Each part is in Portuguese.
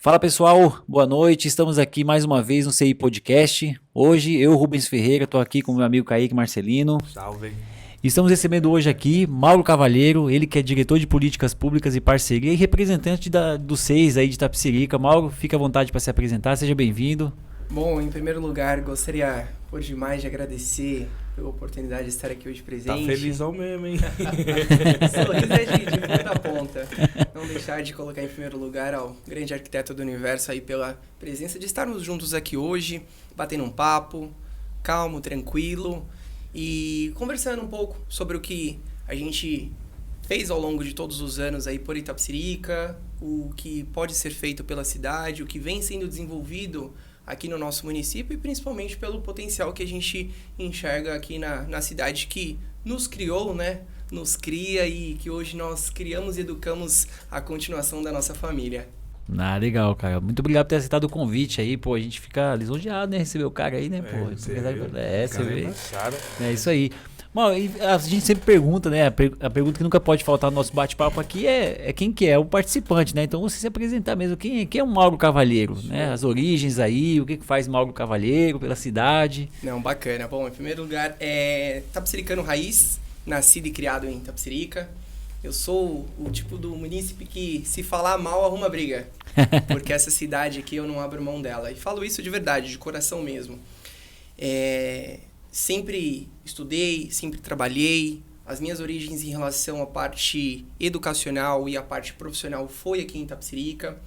Fala pessoal, boa noite. Estamos aqui mais uma vez no CI Podcast. Hoje eu, Rubens Ferreira, estou aqui com meu amigo Kaique Marcelino. Salve. Estamos recebendo hoje aqui Mauro Cavalheiro, ele que é diretor de políticas públicas e parceria e representante do SEIS aí de Itapecerica. Mauro, fica à vontade para se apresentar, seja bem-vindo. Bom, em primeiro lugar, gostaria por demais de agradecer pela oportunidade de estar aqui hoje presente. Tá felizão mesmo, hein? Sorriso é de ponta a ponta. Não deixar de colocar em primeiro lugar ao grande arquiteto do universo aí pela presença de estarmos juntos aqui hoje, batendo um papo, calmo, tranquilo e conversando um pouco sobre o que a gente fez ao longo de todos os anos aí por Itapecerica, o que pode ser feito pela cidade, o que vem sendo desenvolvido aqui no nosso município e principalmente pelo potencial que a gente enxerga aqui na cidade que nos criou, né? Nos cria e que hoje nós criamos e educamos a continuação da nossa família. Legal, cara. Muito obrigado por ter aceitado o convite aí, pô. A gente fica lisonjeado, né? Receber o cara aí, né, pô? Você vê. É isso aí. Bom, a gente sempre pergunta, né? A pergunta que nunca pode faltar no nosso bate-papo aqui é quem que é o participante, né? Então você se apresentar mesmo. Quem é o Mauro Cavalheiro, né? As origens aí, o que faz Mauro Cavalheiro pela cidade. Não, bacana. Bom, em primeiro lugar, tapecericano raiz, nascido e criado em Itapecerica. Eu sou o tipo do munícipe que, se falar mal, arruma briga. Porque essa cidade aqui eu não abro mão dela. E falo isso de verdade, de coração mesmo. Sempre estudei, sempre trabalhei. As minhas origens em relação à parte educacional e à parte profissional foi aqui em Itapecerica.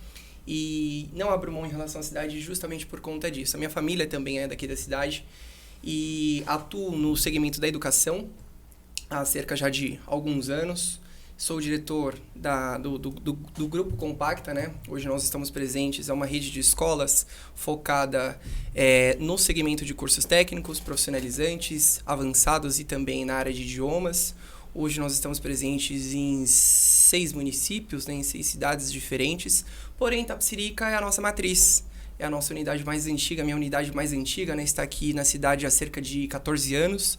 E não abro mão em relação à cidade justamente por conta disso. A minha família também é daqui da cidade. E atuo no segmento da educação há cerca já de alguns anos. Sou diretor do Grupo Compacta, né? Hoje nós estamos presentes, é uma rede de escolas focada no segmento de cursos técnicos, profissionalizantes, avançados e também na área de idiomas. Hoje nós estamos presentes em 6 municípios, né? Em 6 cidades diferentes, porém Itapecerica é a nossa matriz. É a nossa unidade mais antiga, a minha unidade mais antiga, né? Está aqui na cidade há cerca de 14 anos.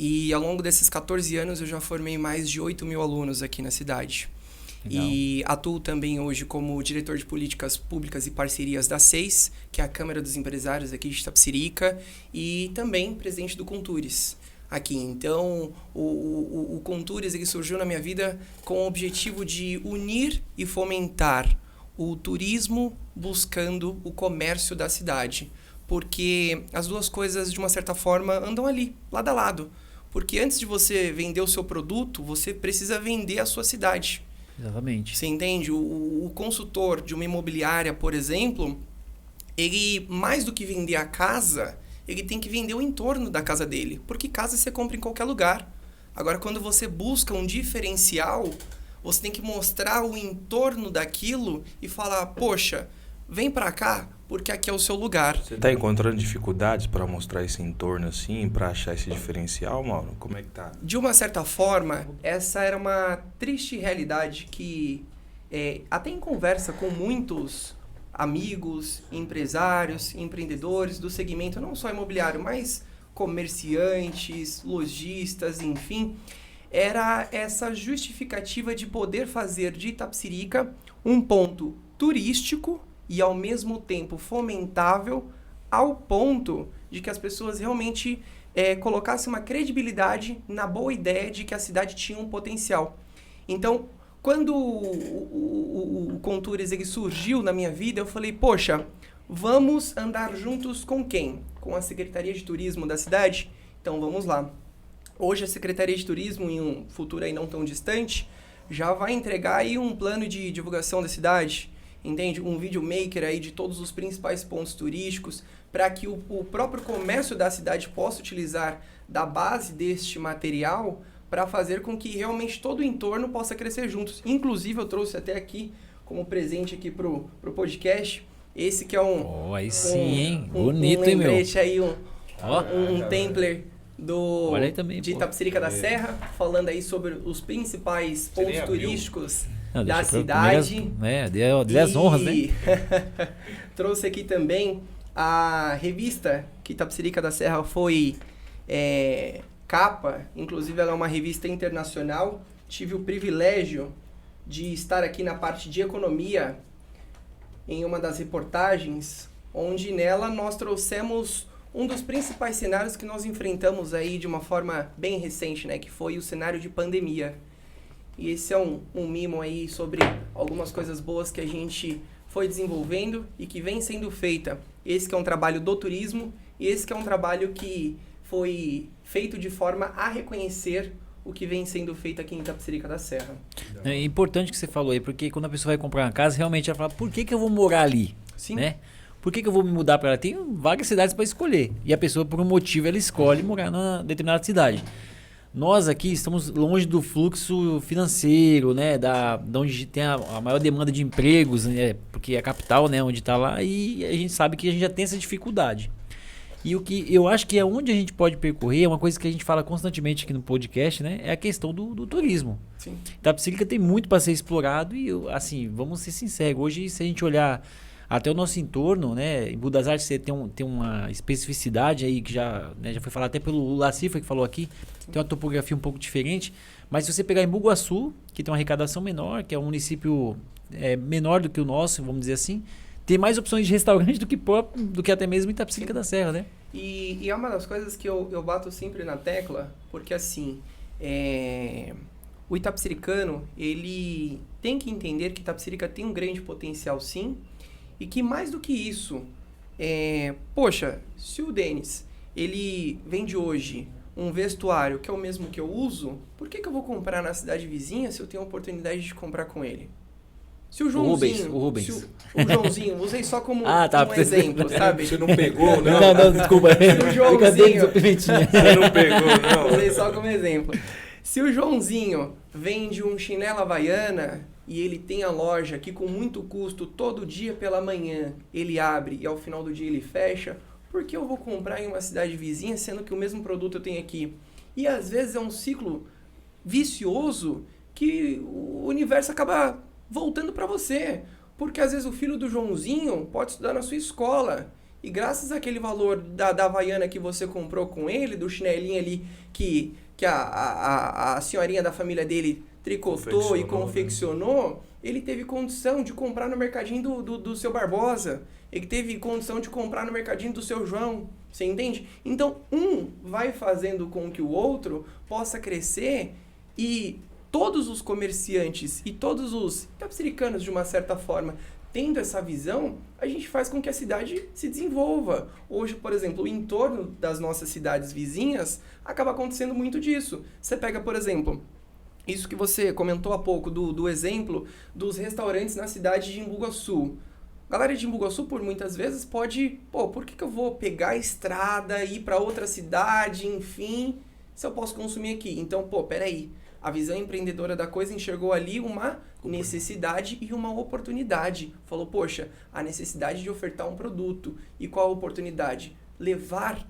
E ao longo desses 14 anos eu já formei mais de 8 mil alunos aqui na cidade. Legal. E atuo também hoje como diretor de políticas públicas e parcerias da SEIS, que é a Câmara dos Empresários aqui de Itapecerica, e também presidente do Contures aqui. Então, o Contures ele surgiu na minha vida com o objetivo de unir e fomentar o turismo buscando o comércio da cidade. Porque as duas coisas, de uma certa forma, andam ali, lado a lado. Porque antes de você vender o seu produto, você precisa vender a sua cidade. Exatamente. Você entende? O consultor de uma imobiliária, por exemplo, ele, mais do que vender a casa, ele tem que vender o entorno da casa dele. Porque casa você compra em qualquer lugar. Agora, quando você busca um diferencial, você tem que mostrar o entorno daquilo e falar, poxa, vem pra cá, porque aqui é o seu lugar. Você tá encontrando dificuldades para mostrar esse entorno assim, para achar esse diferencial, Mauro? Como é que tá? De uma certa forma, essa era uma triste realidade que, até em conversa com muitos amigos, empresários, empreendedores do segmento, não só imobiliário, mas comerciantes, lojistas, enfim, era essa justificativa de poder fazer de Itapecerica um ponto turístico e ao mesmo tempo fomentável ao ponto de que as pessoas realmente colocassem uma credibilidade na boa ideia de que a cidade tinha um potencial. Então, quando o Contures ele surgiu na minha vida, eu falei, poxa, vamos andar juntos com quem? Com a Secretaria de Turismo da cidade? Então, vamos lá. Hoje, a Secretaria de Turismo, em um futuro aí não tão distante, já vai entregar aí um plano de divulgação da cidade, entende? Um videomaker aí de todos os principais pontos turísticos para que o próprio comércio da cidade possa utilizar da base deste material para fazer com que realmente todo o entorno possa crescer juntos. Inclusive, eu trouxe até aqui como presente aqui pro podcast, esse que é aí sim, hein? Bonito, hein, meu? Aí, um Templar de Itapecerica da Serra, falando aí sobre os principais pontos turísticos da cidade. Dê as honras, né? Trouxe aqui também a revista que Itapecerica da Serra foi capa, inclusive ela é uma revista internacional. Tive o privilégio de estar aqui na parte de economia em uma das reportagens, onde nela nós trouxemos um dos principais cenários que nós enfrentamos aí de uma forma bem recente, né? Que foi o cenário de pandemia. E esse é um mimo aí sobre algumas coisas boas que a gente foi desenvolvendo e que vem sendo feita. Esse que é um trabalho do turismo e esse que é um trabalho que foi feito de forma a reconhecer o que vem sendo feito aqui em Itapecerica da Serra. É importante que você falou aí, porque quando a pessoa vai comprar uma casa, realmente ela fala, por que eu vou morar ali? Sim. Né? Por que eu vou me mudar para lá? Tem várias cidades para escolher. E a pessoa, por um motivo, ela escolhe morar numa determinada cidade. Nós aqui estamos longe do fluxo financeiro, né? Da onde tem a maior demanda de empregos, né? Porque é a capital, né? Onde está lá, e a gente sabe que a gente já tem essa dificuldade. E o que eu acho que é onde a gente pode percorrer, é uma coisa que a gente fala constantemente aqui no podcast, né? É a questão do turismo. Sim. Itapecerica tem muito para ser explorado e, assim, vamos ser sinceros. Hoje, se a gente olhar até o nosso entorno, né? Em Budas Artes você tem uma especificidade aí que já foi falado até pelo Lula Cifra que falou aqui, tem uma topografia um pouco diferente. Mas se você pegar em Bugaçu, que tem uma arrecadação menor, que é um município menor do que o nosso, vamos dizer assim, tem mais opções de restaurante do que até mesmo Itapecerica da Serra, né? E é uma das coisas que eu bato sempre na tecla, porque assim, o itapecericano, ele tem que entender que Itapecerica tem um grande potencial sim, e que mais do que isso, poxa, se o Denis, ele vende hoje um vestuário que é o mesmo que eu uso, por que eu vou comprar na cidade vizinha se eu tenho a oportunidade de comprar com ele? Se o Joãozinho... O Rubens. O Joãozinho, usei só como tá, um exemplo, sabe? Você não pegou, não? Não, desculpa. Se o Joãozinho... Você não pegou, não? Usei só como exemplo. Se o Joãozinho vende um chinelo havaiana e ele tem a loja que com muito custo, todo dia pela manhã, ele abre e ao final do dia ele fecha, por que eu vou comprar em uma cidade vizinha, sendo que o mesmo produto eu tenho aqui? E às vezes é um ciclo vicioso que o universo acaba voltando para você. Porque às vezes o filho do Joãozinho pode estudar na sua escola. E graças àquele valor da Havaiana que você comprou com ele, do chinelinho ali que a senhorinha da família dele tricotou e confeccionou, ele teve condição de comprar no mercadinho do seu Barbosa. Ele teve condição de comprar no mercadinho do seu João. Você entende? Então, um vai fazendo com que o outro possa crescer e todos os comerciantes e todos os itapecericanos, de uma certa forma, tendo essa visão, a gente faz com que a cidade se desenvolva. Hoje, por exemplo, o entorno das nossas cidades vizinhas acaba acontecendo muito disso. Você pega, por exemplo, isso que você comentou há pouco, do exemplo dos restaurantes na cidade de Imbuguaçu. A galera de Imbuguaçu, por muitas vezes, pode... por que eu vou pegar a estrada, ir para outra cidade, enfim, se eu posso consumir aqui? Então, peraí. A visão empreendedora da coisa enxergou ali uma necessidade e uma oportunidade. Falou, poxa, a necessidade de ofertar um produto. E qual a oportunidade? Levar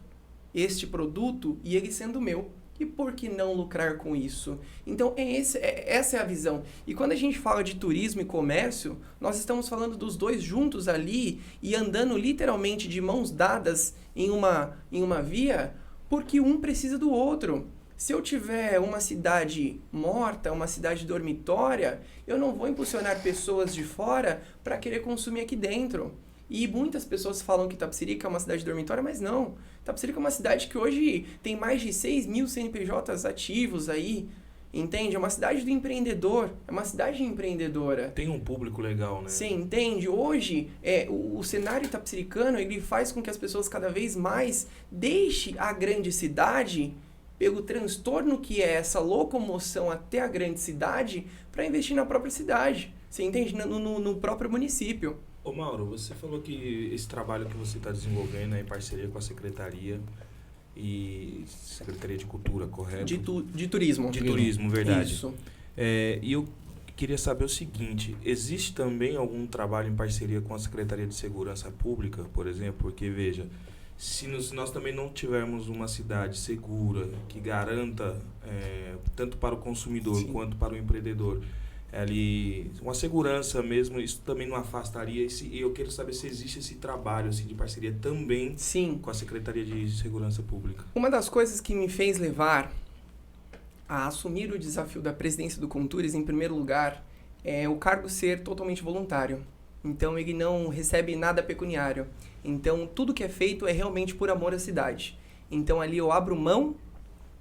este produto e ele sendo meu. E por que não lucrar com isso? Então, essa é a visão. E quando a gente fala de turismo e comércio, nós estamos falando dos dois juntos ali e andando literalmente de mãos dadas em uma via, porque um precisa do outro. Se eu tiver uma cidade morta, uma cidade dormitória, eu não vou impulsionar pessoas de fora para querer consumir aqui dentro. E muitas pessoas falam que Itapecerica é uma cidade dormitória, mas não. Itapecerica é uma cidade que hoje tem mais de 6 mil CNPJs ativos aí, entende? É uma cidade do empreendedor, é uma cidade empreendedora. Tem um público legal, né? Você entende? Hoje, o cenário itapecericano, ele faz com que as pessoas cada vez mais deixem a grande cidade pelo transtorno que é essa locomoção até a grande cidade para investir na própria cidade. Você entende? No próprio município. Ô Mauro, você falou que esse trabalho que você está desenvolvendo é em parceria com a Secretaria e Secretaria de Cultura, correto? De turismo. De turismo, verdade. Isso. E eu queria saber o seguinte, existe também algum trabalho em parceria com a Secretaria de Segurança Pública, por exemplo? Porque, veja, se nós também não tivermos uma cidade segura, que garanta, tanto para o consumidor Sim. quanto para o empreendedor, ali, uma segurança mesmo, isso também não afastaria. E eu quero saber se existe esse trabalho assim, de parceria também Sim. com a Secretaria de Segurança Pública. Uma das coisas que me fez levar a assumir o desafio da presidência do Contures, em primeiro lugar, é o cargo ser totalmente voluntário. Então, ele não recebe nada pecuniário. Então, tudo que é feito é realmente por amor à cidade. Então, ali eu abro mão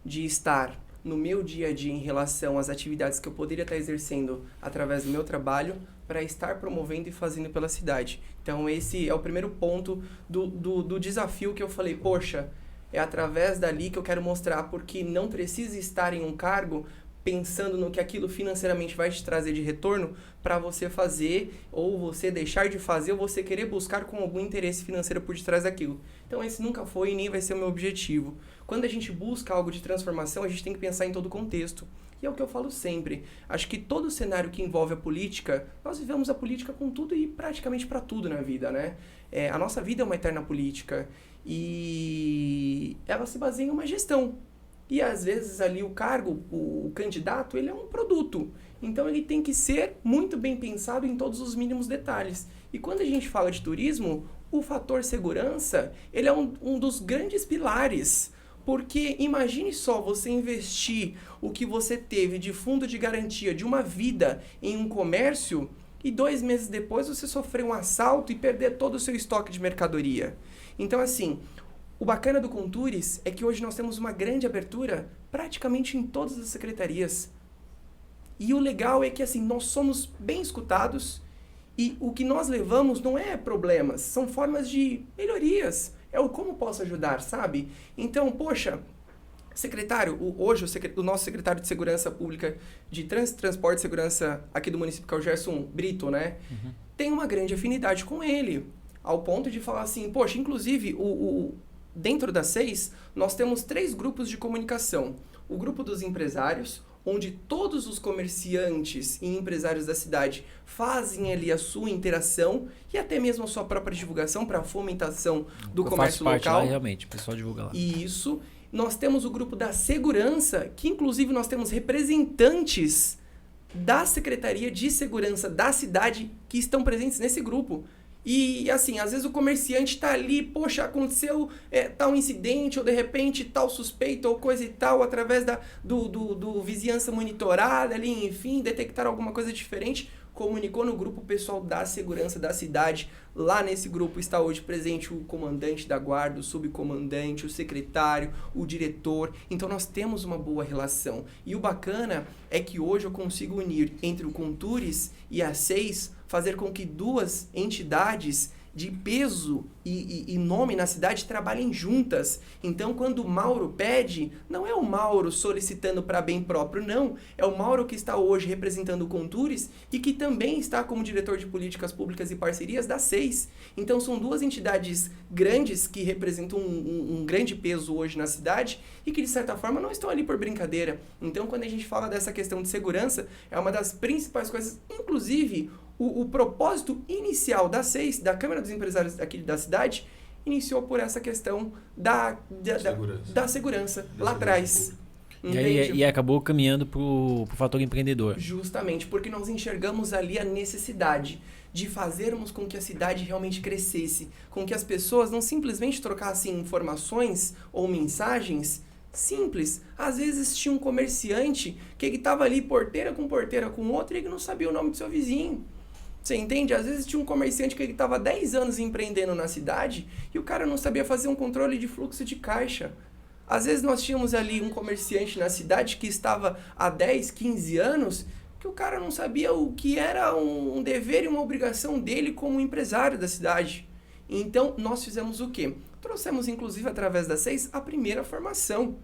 de estar no meu dia a dia em relação às atividades que eu poderia estar exercendo através do meu trabalho para estar promovendo e fazendo pela cidade. Então, esse é o primeiro ponto do desafio que eu falei, poxa, é através dali que eu quero mostrar, porque não precisa estar em um cargo pensando no que aquilo financeiramente vai te trazer de retorno para você fazer, ou você deixar de fazer, ou você querer buscar com algum interesse financeiro por detrás daquilo. Então esse nunca foi e nem vai ser o meu objetivo. Quando a gente busca algo de transformação, a gente tem que pensar em todo o contexto. E é o que eu falo sempre. Acho que todo cenário que envolve a política, nós vivemos a política com tudo e praticamente para tudo na vida, né? A nossa vida é uma eterna política e ela se baseia em uma gestão. E às vezes ali o cargo, o candidato, ele é um produto. Então ele tem que ser muito bem pensado em todos os mínimos detalhes. E quando a gente fala de turismo, o fator segurança, ele é um dos grandes pilares. Porque imagine só você investir o que você teve de fundo de garantia de uma vida em um comércio e 2 meses depois você sofrer um assalto e perder todo o seu estoque de mercadoria. Então assim, o bacana do Contures é que hoje nós temos uma grande abertura praticamente em todas as secretarias. E o legal é que assim, nós somos bem escutados e o que nós levamos não é problemas, são formas de melhorias. É o como posso ajudar, sabe? Então, poxa, secretário, hoje o nosso secretário de Segurança Pública de Transporte e Segurança aqui do município, que é o Gerson Brito, né? Uhum. Tem uma grande afinidade com ele, ao ponto de falar assim, poxa, inclusive dentro das 6, nós temos 3 grupos de comunicação. O grupo dos empresários, onde todos os comerciantes e empresários da cidade fazem ali a sua interação e até mesmo a sua própria divulgação para a fomentação do comércio local. Lá, realmente, o pessoal divulga lá. Isso. Nós temos o grupo da segurança, que inclusive nós temos representantes da Secretaria de Segurança da cidade que estão presentes nesse grupo. E, assim, às vezes o comerciante está ali, poxa, aconteceu tal incidente, ou de repente tal suspeito, ou coisa e tal, através do vizinhança monitorada ali, enfim, detectaram alguma coisa diferente, comunicou no grupo pessoal da segurança da cidade. Lá nesse grupo está hoje presente o comandante da guarda, o subcomandante, o secretário, o diretor. Então nós temos uma boa relação. E o bacana é que hoje eu consigo unir entre o Contures e a 6, fazer com que 2 entidades de peso e nome na cidade trabalhem juntas. Então, quando o Mauro pede, não é o Mauro solicitando para bem próprio, não. É o Mauro que está hoje representando o Contures e que também está como diretor de políticas públicas e parcerias da 6. Então, são 2 entidades grandes que representam um grande peso hoje na cidade e que, de certa forma, não estão ali por brincadeira. Então, quando a gente fala dessa questão de segurança, é uma das principais coisas, inclusive o propósito inicial da 6, da Câmara dos Empresários aqui da cidade, iniciou por essa questão da segurança lá atrás. E acabou caminhando para o fator empreendedor. Justamente, porque nós enxergamos ali a necessidade de fazermos com que a cidade realmente crescesse, com que as pessoas não simplesmente trocassem informações ou mensagens simples. Às vezes tinha um comerciante que estava ali porteira com outro e que não sabia o nome do seu vizinho. Você entende? Às vezes tinha um comerciante que estava 10 anos empreendendo na cidade e o cara não sabia fazer um controle de fluxo de caixa. Às vezes nós tínhamos ali um comerciante na cidade que estava há 10, 15 anos que o cara não sabia o que era um dever e uma obrigação dele como empresário da cidade. Então, nós fizemos o quê? Trouxemos, inclusive, através da 6, a primeira formação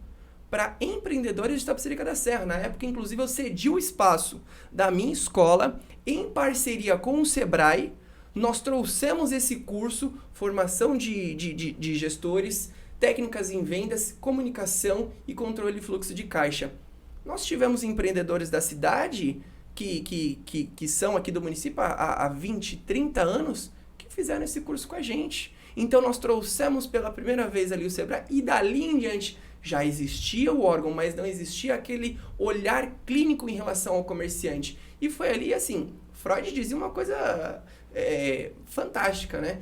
para empreendedores de Itapecerica da Serra. Na época, inclusive, eu cedi o espaço da minha escola, em parceria com o Sebrae. Nós trouxemos esse curso, formação de gestores, técnicas em vendas, comunicação e controle de fluxo de caixa. Nós tivemos empreendedores da cidade que são aqui do município há 20, 30 anos que fizeram esse curso com a gente. Então, nós trouxemos pela primeira vez ali o Sebrae e dali em diante já existia o órgão, mas não existia aquele olhar clínico em relação ao comerciante. E foi ali, assim, Freud dizia uma coisa fantástica, né?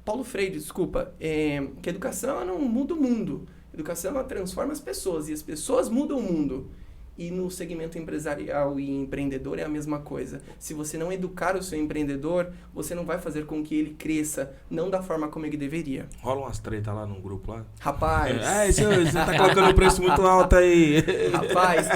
Paulo Freire, desculpa, que a educação ela não muda o mundo. A educação ela transforma as pessoas e as pessoas mudam o mundo. E no segmento empresarial e empreendedor é a mesma coisa. Se você não educar o seu empreendedor, você não vai fazer com que ele cresça, não da forma como ele deveria. Rola umas treta lá no grupo lá? Rapaz... Você tá colocando o preço muito alto aí. Rapaz,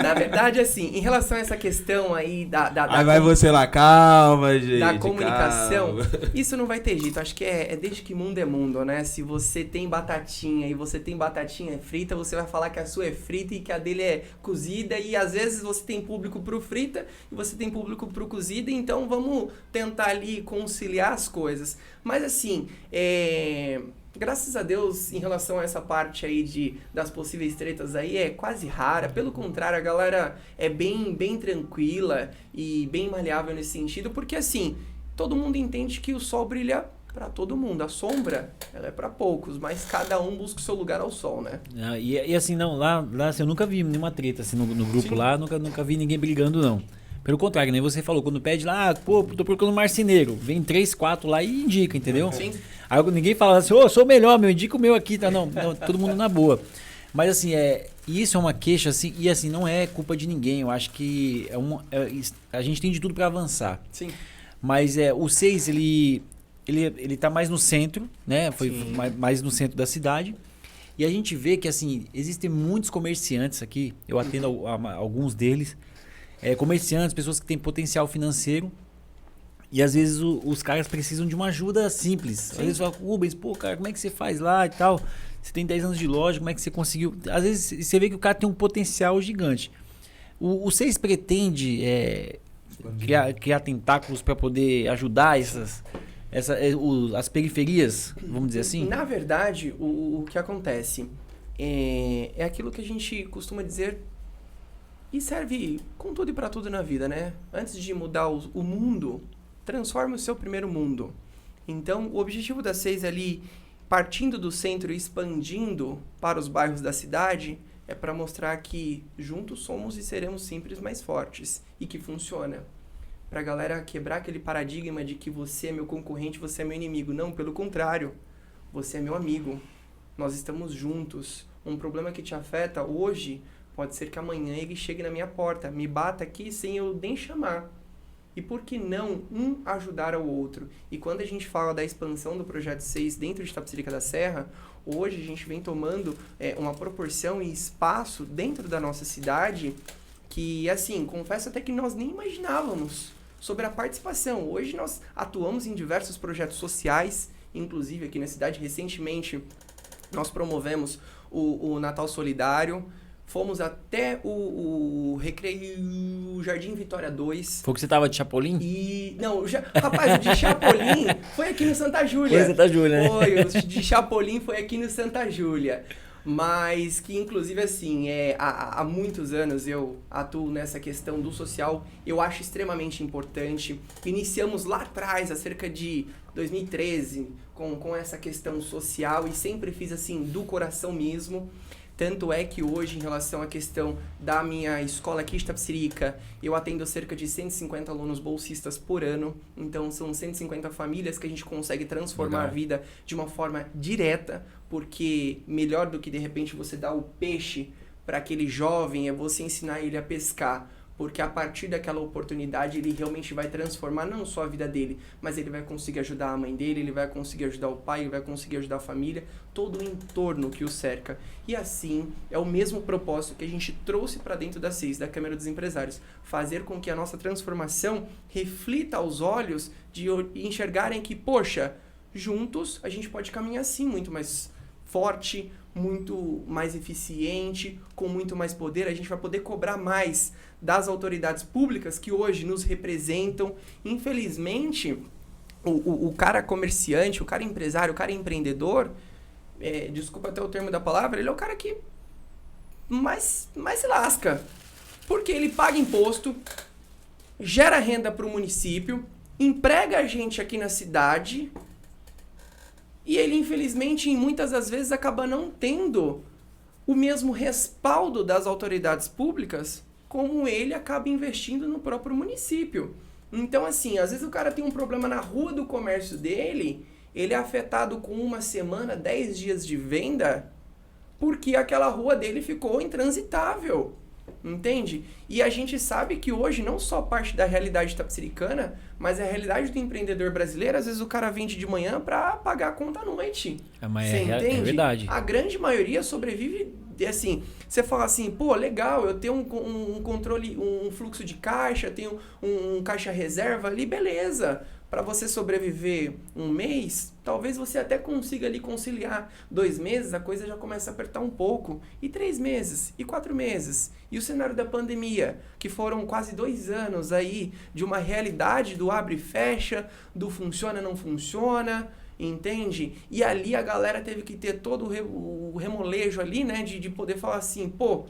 na verdade, assim, em relação a essa questão aí Aí vai você lá, calma, gente. da comunicação, calma. isso não vai ter jeito. Acho que é desde que mundo é mundo, né? Se você tem batatinha e você tem batatinha frita, você vai falar que a sua é frita e que a dele é cozida. E às vezes você tem público pro frita e você tem público pro cozida. Então vamos tentar ali conciliar as coisas. Mas assim, graças a Deus, em relação a essa parte aí das possíveis tretas aí, é quase rara. Pelo contrário, a galera é bem tranquila e bem maleável nesse sentido, porque assim, todo mundo entende que o sol brilha para todo mundo. A sombra, ela é para poucos, mas cada um busca o seu lugar ao sol, né? E assim, não, lá assim, eu nunca vi nenhuma treta assim, no grupo. Sim. Lá, nunca vi ninguém brigando, não. Pelo contrário, nem você falou, quando pede lá, pô, tô procurando marceneiro, vem 3, 4 lá e indica, entendeu? Sim. Aí ninguém fala assim, sou o melhor, meu, indica o meu aqui, tá? Não, todo mundo na boa. Mas assim, isso é uma queixa, assim, e assim, não é culpa de ninguém, eu acho que a gente tem de tudo para avançar. Sim. Mas o 6, ele tá mais no centro, né? Foi mais no centro da cidade. E a gente vê que, assim, existem muitos comerciantes aqui, eu atendo a alguns deles, comerciantes, pessoas que têm potencial financeiro, e às vezes os caras precisam de uma ajuda simples. Sim. Às vezes falam, Rubens, pô, cara, como é que você faz lá e tal? Você tem 10 anos de loja, como é que você conseguiu? Às vezes você vê que o cara tem um potencial gigante. O 6 pretende criar tentáculos para poder ajudar as periferias, vamos dizer assim? Na verdade, o que acontece é aquilo que a gente costuma dizer e serve com tudo e para tudo na vida, né? Antes de mudar o mundo, transforme o seu primeiro mundo. Então, o objetivo da 6 ali, partindo do centro e expandindo para os bairros da cidade, é para mostrar que juntos somos e seremos sempre mais fortes e que funciona. Pra galera quebrar aquele paradigma de que você é meu concorrente, você é meu inimigo. Não, pelo contrário. Você é meu amigo. Nós estamos juntos. Um problema que te afeta hoje, pode ser que amanhã ele chegue na minha porta, me bata aqui sem eu nem chamar. E por que não um ajudar ao outro? E quando a gente fala da expansão do Projeto 6 dentro de Itapecerica da Serra, hoje a gente vem tomando uma proporção e espaço dentro da nossa cidade que, assim, confesso até que nós nem imaginávamos sobre a participação. Hoje nós atuamos em diversos projetos sociais, inclusive aqui na cidade. Recentemente nós promovemos o Natal Solidário, fomos até o Recreio Jardim Vitória 2. Foi que você tava de Chapolin? Rapaz, o de Chapolin foi aqui no Santa Júlia. Foi Santa Júlia, né? Foi, o de Chapolin foi aqui no Santa Júlia. Mas que, inclusive, assim, há muitos anos eu atuo nessa questão do social, eu acho extremamente importante. Iniciamos lá atrás, há cerca de 2013, com essa questão social e sempre fiz, assim, do coração mesmo. Tanto é que hoje, em relação à questão da minha escola aqui de Itapecerica, eu atendo cerca de 150 alunos bolsistas por ano. Então, são 150 famílias que a gente consegue transformar a vida de uma forma direta, porque melhor do que, de repente, você dar o peixe para aquele jovem é você ensinar ele a pescar. Porque a partir daquela oportunidade ele realmente vai transformar não só a vida dele, mas ele vai conseguir ajudar a mãe dele, ele vai conseguir ajudar o pai, ele vai conseguir ajudar a família, todo o entorno que o cerca. E assim, é o mesmo propósito que a gente trouxe para dentro da CIS, da Câmara dos Empresários, fazer com que a nossa transformação reflita aos olhos de enxergarem que, poxa, juntos a gente pode caminhar assim muito mais forte, muito mais eficiente, com muito mais poder, a gente vai poder cobrar mais das autoridades públicas que hoje nos representam. Infelizmente, o cara comerciante, o cara empresário, o cara empreendedor, desculpa até o termo da palavra, ele é o cara que mais se lasca. Porque ele paga imposto, gera renda para o município, emprega a gente aqui na cidade e ele, infelizmente, muitas das vezes acaba não tendo o mesmo respaldo das autoridades públicas como ele acaba investindo no próprio município. Então, assim, às vezes o cara tem um problema na rua do comércio dele, ele é afetado com 1 semana, 10 dias de venda, porque aquela rua dele ficou intransitável. Entende? E a gente sabe que hoje não só parte da realidade tapsiricana, mas a realidade do empreendedor brasileiro, às vezes o cara vende de manhã para pagar a conta à noite. Mas Você entende? é verdade. A grande maioria sobrevive assim. Você fala assim, pô, legal, eu tenho um controle, um fluxo de caixa, tenho um caixa reserva ali, beleza. Para você sobreviver um mês, talvez você até consiga ali conciliar 2 meses, a coisa já começa a apertar um pouco. E 3 meses, e 4 meses. E o cenário da pandemia, que foram quase 2 anos aí de uma realidade do abre e fecha, do funciona, não funciona, entende? E ali a galera teve que ter todo o remolejo ali, né, de poder falar assim, pô,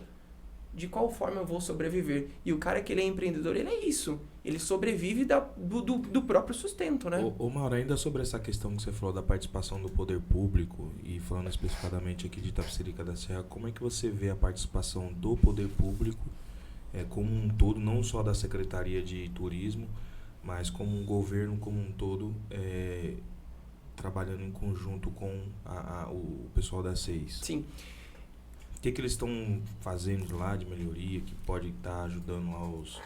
de qual forma eu vou sobreviver? E o cara que ele é empreendedor, ele é isso. Ele sobrevive do próprio sustento, né? Ô Mauro, ainda sobre essa questão que você falou da participação do poder público, e falando especificadamente aqui de Itapecerica da Serra, como é que você vê a participação do poder público como um todo, não só da Secretaria de Turismo, mas como um governo como um todo, trabalhando em conjunto com o pessoal da SEIS? Sim. O que eles estão fazendo lá de melhoria que pode estar ajudando aos...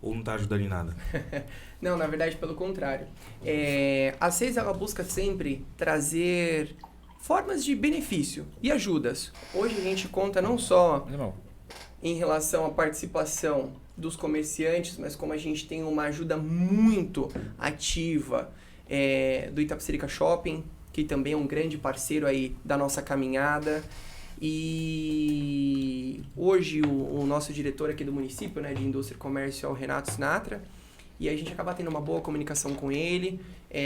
Ou não está ajudando em nada? Não, na verdade, pelo contrário. A SEIS, ela busca sempre trazer formas de benefício e ajudas. Hoje a gente conta não só em relação à participação dos comerciantes, mas como a gente tem uma ajuda muito ativa do Itapecerica Shopping, que também é um grande parceiro aí da nossa caminhada. E hoje o nosso diretor aqui do município, né, de Indústria e Comércio, é o Renato Sinatra, e a gente acaba tendo uma boa comunicação com ele.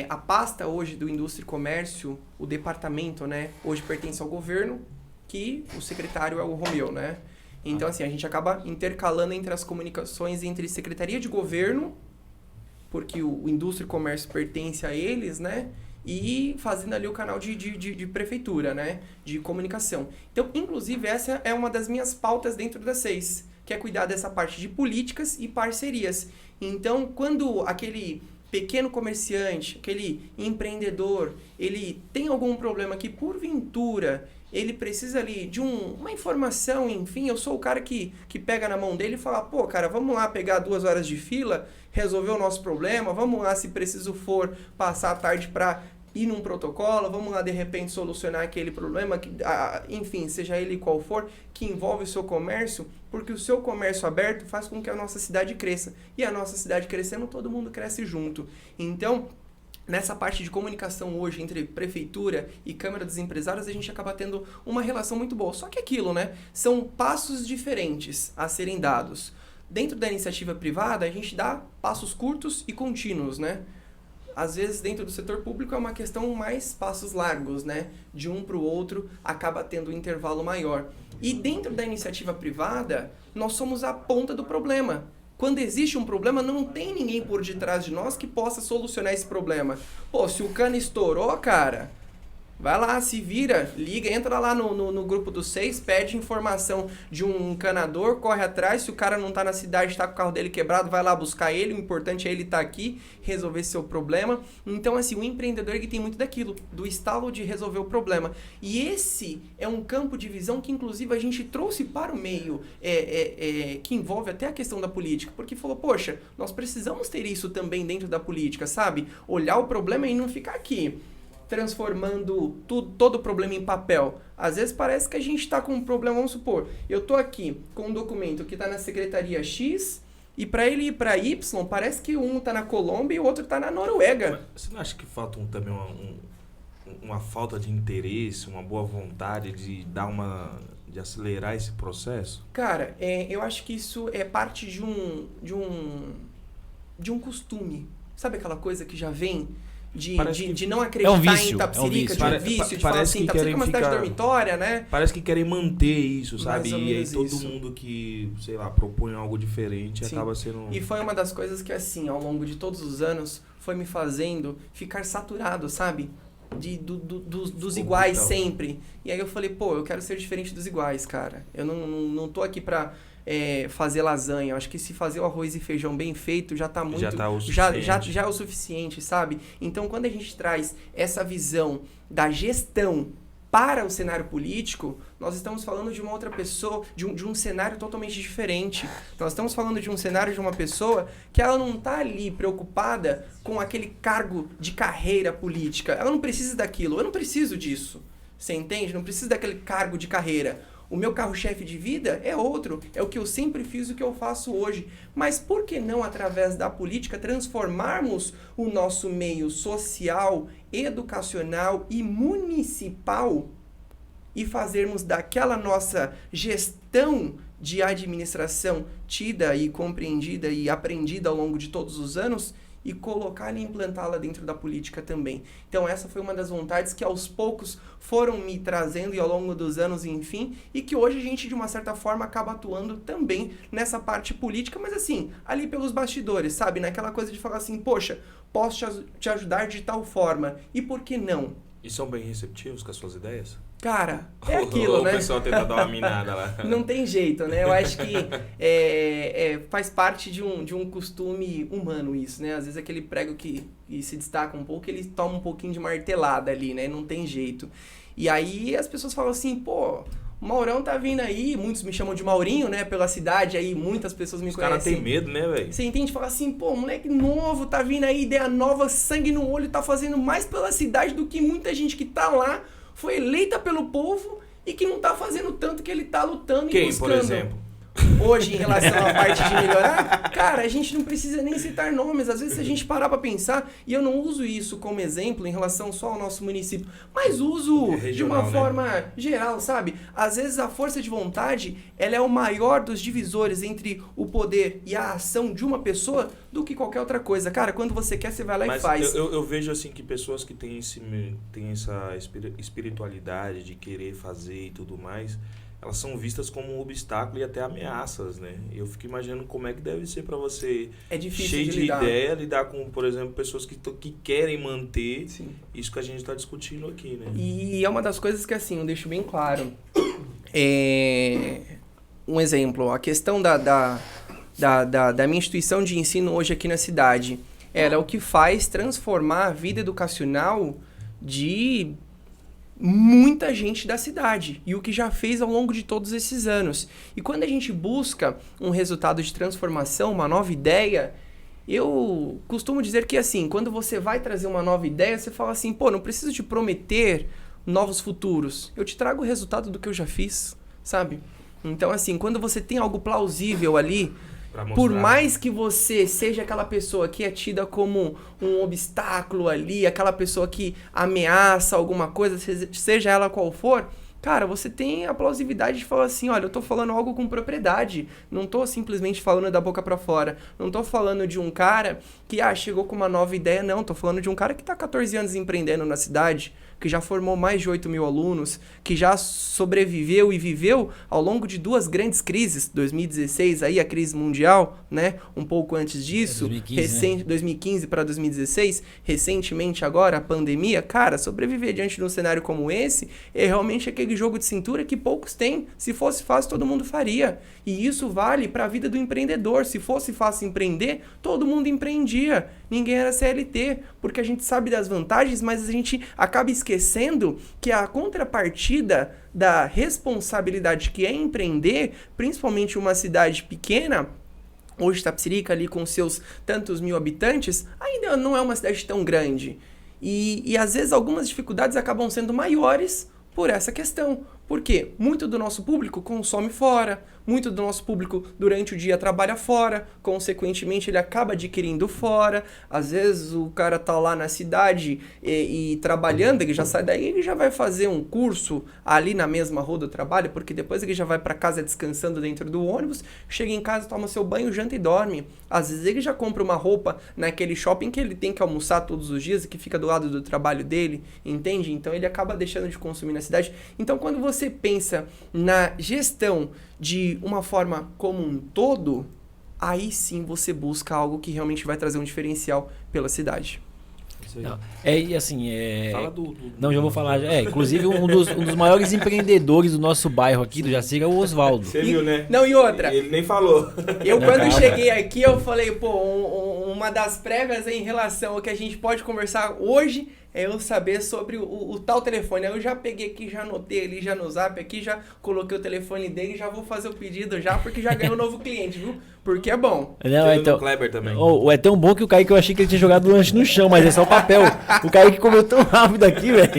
A pasta hoje do Indústria e Comércio, o departamento, né, hoje pertence ao governo, que o secretário é o Romeu, né? Então, assim, a gente acaba intercalando entre as comunicações entre Secretaria de Governo, porque o Indústria e Comércio pertence a eles, né? E fazendo ali o canal de prefeitura, né? De comunicação. Então, inclusive, essa é uma das minhas pautas dentro da SEIS, que é cuidar dessa parte de políticas e parcerias. Então, quando aquele pequeno comerciante, aquele empreendedor, ele tem algum problema que, porventura, ele precisa ali de uma informação, enfim, eu sou o cara que pega na mão dele e fala, pô, cara, vamos lá pegar 2 horas de fila, resolver o nosso problema, vamos lá, se preciso for, passar a tarde para ir num protocolo, vamos lá, de repente, solucionar aquele problema, enfim, seja ele qual for, que envolve o seu comércio, porque o seu comércio aberto faz com que a nossa cidade cresça. E a nossa cidade crescendo, todo mundo cresce junto. Então, nessa parte de comunicação hoje entre prefeitura e Câmara dos Empresários, a gente acaba tendo uma relação muito boa. Só que aquilo, né? São passos diferentes a serem dados. Dentro da iniciativa privada, a gente dá passos curtos e contínuos, né? Às vezes, dentro do setor público, é uma questão mais passos largos, né? De um para o outro, acaba tendo um intervalo maior. E dentro da iniciativa privada, nós somos a ponta do problema. Quando existe um problema, não tem ninguém por detrás de nós que possa solucionar esse problema. Pô, se o cano estourou, cara, vai lá, se vira, liga, entra lá no grupo dos 6, pede informação de um encanador, corre atrás, se o cara não tá na cidade, tá com o carro dele quebrado, vai lá buscar ele, o importante é ele estar aqui, resolver seu problema. Então, assim, o empreendedor que tem muito daquilo, do estalo de resolver o problema. E esse é um campo de visão que, inclusive, a gente trouxe para o meio, que envolve até a questão da política, porque falou, poxa, nós precisamos ter isso também dentro da política, sabe? Olhar o problema e não ficar aqui transformando todo o problema em papel. Às vezes parece que a gente está com um problema, vamos supor, eu estou aqui com um documento que está na Secretaria X e para ele ir para Y, parece que um está na Colômbia e o outro está na Noruega. Mas você não acha que falta também uma falta de interesse, uma boa vontade de acelerar esse processo? Cara, eu acho que isso é parte de um costume. Sabe aquela coisa que já vem de não acreditar em Itapecerica, de um vício, de falar assim, Itapecerica é uma cidade dormitória, né? Parece que querem manter isso, sabe? E aí todo isso. mundo que, sei lá, propõe algo diferente, sim, acaba sendo... E foi uma das coisas que, assim, ao longo de todos os anos, foi me fazendo ficar saturado, sabe? Dos iguais sempre. E aí eu falei, pô, eu quero ser diferente dos iguais, cara. Eu não tô aqui pra... fazer lasanha. Eu acho que se fazer o arroz e feijão bem feito já tá muito... Já tá o suficiente. Já é o suficiente, sabe? Então, quando a gente traz essa visão da gestão para o cenário político, nós estamos falando de uma outra pessoa, de um cenário totalmente diferente. Nós estamos falando de um cenário de uma pessoa que ela não está ali preocupada com aquele cargo de carreira política. Ela não precisa daquilo. Eu não preciso disso. Você entende? Não preciso daquele cargo de carreira. O meu carro-chefe de vida é outro. É o que eu sempre fiz, o que eu faço hoje. Mas por que não, através da política, transformarmos o nosso meio social, educacional e municipal e fazermos daquela nossa gestão de administração tida e compreendida e aprendida ao longo de todos os anos e colocá-la e implantá-la dentro da política também. Então essa foi uma das vontades que aos poucos foram me trazendo e ao longo dos anos, enfim, e que hoje a gente de uma certa forma acaba atuando também nessa parte política, mas assim, ali pelos bastidores, sabe? Naquela coisa de falar assim, poxa, posso te ajudar de tal forma, e por que não? E são bem receptivos com as suas ideias? Cara, é aquilo, né? O pessoal tenta dar uma minada lá. Não tem jeito, né? Eu acho que faz parte de um costume humano isso, né? Às vezes aquele prego que se destaca um pouco, ele toma um pouquinho de martelada ali, né? Não tem jeito. E aí as pessoas falam assim, pô, o Maurão tá vindo aí, muitos me chamam de Maurinho, né? Pela cidade aí, muitas pessoas me conhecem. Os caras têm medo, né, velho? Você entende? Fala assim, pô, moleque novo, tá vindo aí, ideia nova, sangue no olho, tá fazendo mais pela cidade do que muita gente que tá lá, foi eleita pelo povo e que não tá fazendo tanto que ele tá lutando e buscando. Quem, por exemplo? Hoje, em relação à parte de melhorar, cara, a gente não precisa nem citar nomes. Às vezes, se a gente parar pra pensar, e eu não uso isso como exemplo em relação só ao nosso município, mas uso regional, de uma forma geral, sabe? Às vezes, a força de vontade, ela é o maior dos divisores entre o poder e a ação de uma pessoa do que qualquer outra coisa. Cara, quando você quer, você vai lá e faz. Eu vejo, assim, que pessoas que têm essa espiritualidade de querer fazer e tudo mais, elas são vistas como um obstáculo e até ameaças, né? Eu fico imaginando como é que deve ser para você, cheio de ideia, lidar com, por exemplo, pessoas que querem manter isso que a gente está discutindo aqui, né? E é uma das coisas que, assim, eu deixo bem claro. Um exemplo, a questão da minha instituição de ensino hoje aqui na cidade, ela é o que faz transformar a vida educacional de muita gente da cidade e o que já fez ao longo de todos esses anos. E quando a gente busca um resultado de transformação, uma nova ideia, eu costumo dizer que assim, quando você vai trazer uma nova ideia, você fala assim, pô, não preciso te prometer novos futuros, eu te trago o resultado do que eu já fiz, sabe? Então assim, quando você tem algo plausível ali, por mais que você seja aquela pessoa que é tida como um obstáculo ali, aquela pessoa que ameaça alguma coisa, seja ela qual for, cara, você tem a plausibilidade de falar assim, olha, eu tô falando algo com propriedade, não tô simplesmente falando da boca pra fora, não tô falando de um cara que, chegou com uma nova ideia, não, tô falando de um cara que tá 14 anos empreendendo na cidade, que já formou mais de 8 mil alunos, que já sobreviveu e viveu ao longo de 2 grandes crises, 2016, aí a crise mundial, né? Um pouco antes disso, 2015 para 2016, recentemente agora a pandemia. Cara, sobreviver diante de um cenário como esse é realmente aquele jogo de cintura que poucos têm. Se fosse fácil, todo mundo faria. E isso vale para a vida do empreendedor. Se fosse fácil empreender, todo mundo empreendia. Ninguém era CLT, porque a gente sabe das vantagens, mas a gente acaba esquecendo que a contrapartida da responsabilidade que é empreender, principalmente uma cidade pequena, hoje Itapecerica ali com seus tantos mil habitantes, ainda não é uma cidade tão grande. E às vezes algumas dificuldades acabam sendo maiores por essa questão. Porque muito do nosso público consome fora, muito do nosso público durante o dia trabalha fora, consequentemente ele acaba adquirindo fora. Às vezes o cara tá lá na cidade e trabalhando, ele já sai daí, ele já vai fazer um curso ali na mesma rua do trabalho, porque depois ele já vai para casa descansando dentro do ônibus, chega em casa, toma seu banho, janta e dorme. Às vezes ele já compra uma roupa naquele shopping que ele tem que almoçar todos os dias e que fica do lado do trabalho dele, entende? Então ele acaba deixando de consumir na cidade. Então quando você pensa na gestão de uma forma como um todo, aí sim você busca algo que realmente vai trazer um diferencial pela cidade. Não, e assim, não, já vou falar. Inclusive, um dos maiores empreendedores do nosso bairro aqui, do Jacira, é o Oswaldo. Você viu, né? Não, e outra. Ele nem falou. Eu, quando cheguei aqui, eu falei, pô, uma das prévias em relação ao que a gente pode conversar hoje é eu saber sobre o tal telefone. Aí eu já peguei aqui, já anotei ali, já no Zap aqui, já coloquei o telefone dele e já vou fazer o pedido já, porque já ganhou um novo cliente, viu? Porque é bom. Não, então, o Kleber também. É tão bom que o Kaique, eu achei que ele tinha jogado o lanche no chão, mas é só o papel. O Kaique comeu tão rápido aqui, velho.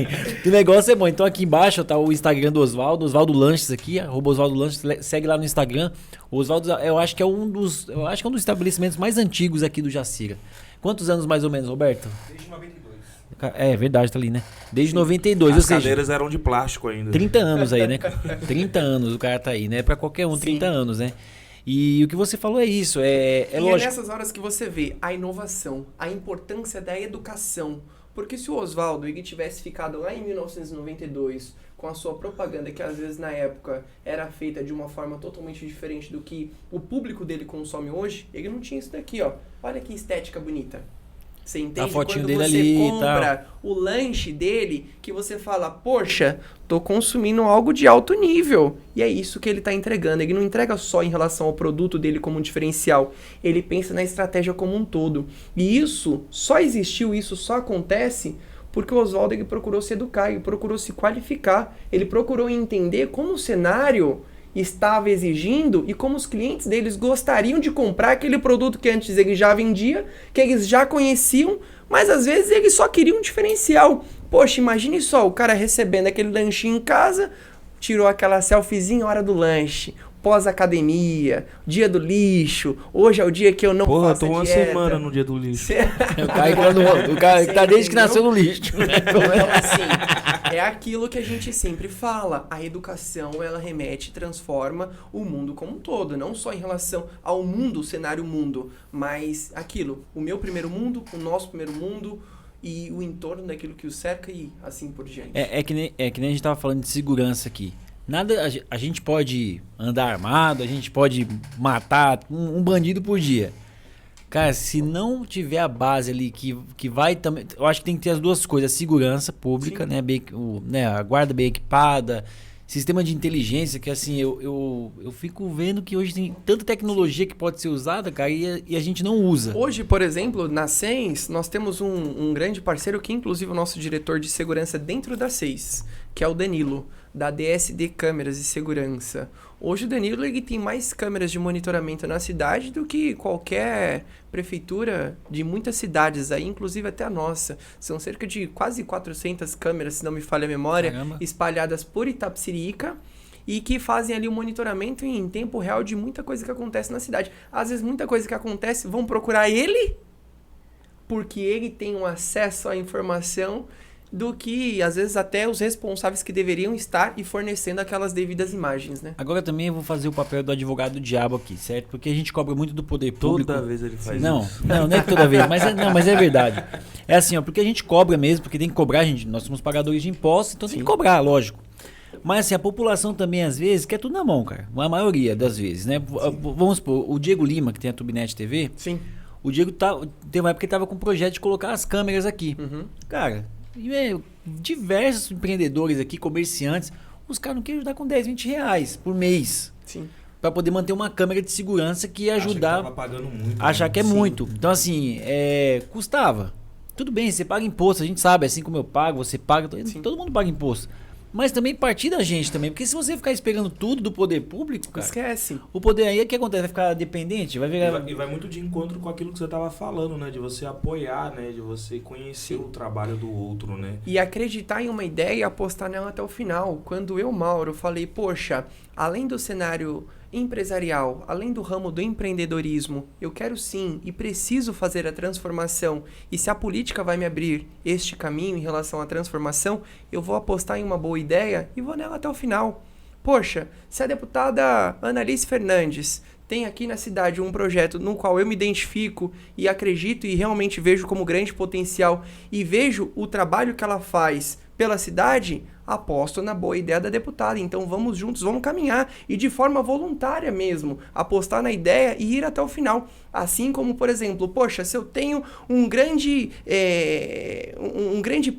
Que o negócio é bom. Então aqui embaixo tá o Instagram do Oswaldo Lanches aqui, @Oswaldo Lanches, segue lá no Instagram. O Oswaldo, eu acho que é um dos estabelecimentos mais antigos aqui do Jacira. Quantos anos mais ou menos, Roberto? Desde 92. É verdade, tá ali, né? Desde 92, ou As seja, cadeiras eram de plástico ainda. 30 anos aí, né? 30 anos o cara tá aí, né? Pra qualquer um, 30 anos, né? E o que você falou é isso, é E lógico. é nessas horas que você vê a inovação, a importância da educação. Porque se o Oswaldo ele tivesse ficado lá em 1992 com a sua propaganda, que às vezes na época era feita de uma forma totalmente diferente do que o público dele consome hoje, ele não tinha isso daqui, ó. Olha que estética bonita. Você entende? A fotinho Quando dele você ali e compra o lanche dele, que você fala, poxa, tô consumindo algo de alto nível. E é isso que ele tá entregando. Ele não entrega só em relação ao produto dele como um diferencial. Ele pensa na estratégia como um todo. E isso só existiu, isso só acontece porque o Oswaldo ele procurou se educar, ele procurou se qualificar, ele procurou entender como o cenário estava exigindo e como os clientes deles gostariam de comprar aquele produto que antes ele já vendia, que eles já conheciam, mas às vezes eles só queriam um diferencial. Poxa, imagine só, o cara recebendo aquele lanchinho em casa, tirou aquela selfiezinha hora do lanche, pós-academia, dia do lixo, hoje é o dia que eu não Porra, faço tô a uma dieta. semana no dia do lixo. O cara que tá desde que nasceu no lixo. Então, assim, é aquilo que a gente sempre fala. A educação, ela remete, transforma o mundo como um todo. Não só em relação ao mundo, o cenário mundo, mas aquilo. O meu primeiro mundo, o nosso primeiro mundo e o entorno daquilo que o cerca e assim por diante. É que nem a gente tava falando de segurança aqui. Nada, a gente pode andar armado, a gente pode matar um bandido por dia. Cara, se não tiver a base ali que vai também... Eu acho que tem que ter as duas coisas. A segurança pública, né, a guarda bem equipada, sistema de inteligência, que assim, eu fico vendo que hoje tem tanta tecnologia que pode ser usada, cara, e a gente não usa. Hoje, por exemplo, na SENS, nós temos um grande parceiro que inclusive o nosso diretor de segurança dentro da SEIS, que é o Danilo, da DSD Câmeras de Segurança. Hoje o Danilo ele tem mais câmeras de monitoramento na cidade do que qualquer prefeitura de muitas cidades aí, inclusive até a nossa. São cerca de quase 400 câmeras, se não me falha a memória, Caramba. espalhadas por Itapecerica e que fazem ali o monitoramento em tempo real de muita coisa que acontece na cidade. Às vezes muita coisa que acontece vão procurar ele porque ele tem um acesso à informação do que, às vezes, até os responsáveis que deveriam estar e fornecendo aquelas devidas imagens, né? Agora também eu vou fazer o papel do advogado do diabo aqui, certo? Porque a gente cobra muito do poder público. Toda vez ele faz Não, isso. não é toda vez, mas é verdade. É assim, ó, porque a gente cobra mesmo, porque tem que cobrar, nós somos pagadores de impostos, então tem que cobrar, lógico. Mas assim, a população também, às vezes, quer tudo na mão, cara. A maioria das vezes, né? Vamos supor, o Diego Lima, que tem a Tubnet TV, Sim. o Diego teve uma época que ele tava com um projeto de colocar as câmeras aqui. Uhum. Cara, diversos empreendedores aqui, comerciantes, os caras não querem ajudar com 10, 20 reais por mês. Sim. Pra poder manter uma câmera de segurança que ia ajudar. Tava pagando muito. Achar né? que é Sim. muito. Então, assim, custava. Tudo bem, você paga imposto, a gente sabe, assim como eu pago, você paga, Sim. todo mundo paga imposto. Mas também partir da gente também, porque se você ficar esperando tudo do poder público, cara, Esquece. o poder aí, o que acontece? Vai ficar dependente? Vai virar... E vai muito de encontro com aquilo que você tava falando, né? De você apoiar, né? De você conhecer o trabalho do outro, né? E acreditar em uma ideia e apostar nela até o final. Quando eu, Mauro, falei, poxa, além do cenário empresarial, além do ramo do empreendedorismo, eu quero sim e preciso fazer a transformação. E se a política vai me abrir este caminho em relação à transformação, eu vou apostar em uma boa ideia e vou nela até o final. Poxa, se a deputada Annalice Fernandes tem aqui na cidade um projeto no qual eu me identifico e acredito e realmente vejo como grande potencial e vejo o trabalho que ela faz pela cidade, aposto na boa ideia da deputada. Então vamos juntos, vamos caminhar e de forma voluntária mesmo, apostar na ideia e ir até o final. Assim como, por exemplo, poxa, se eu tenho um grande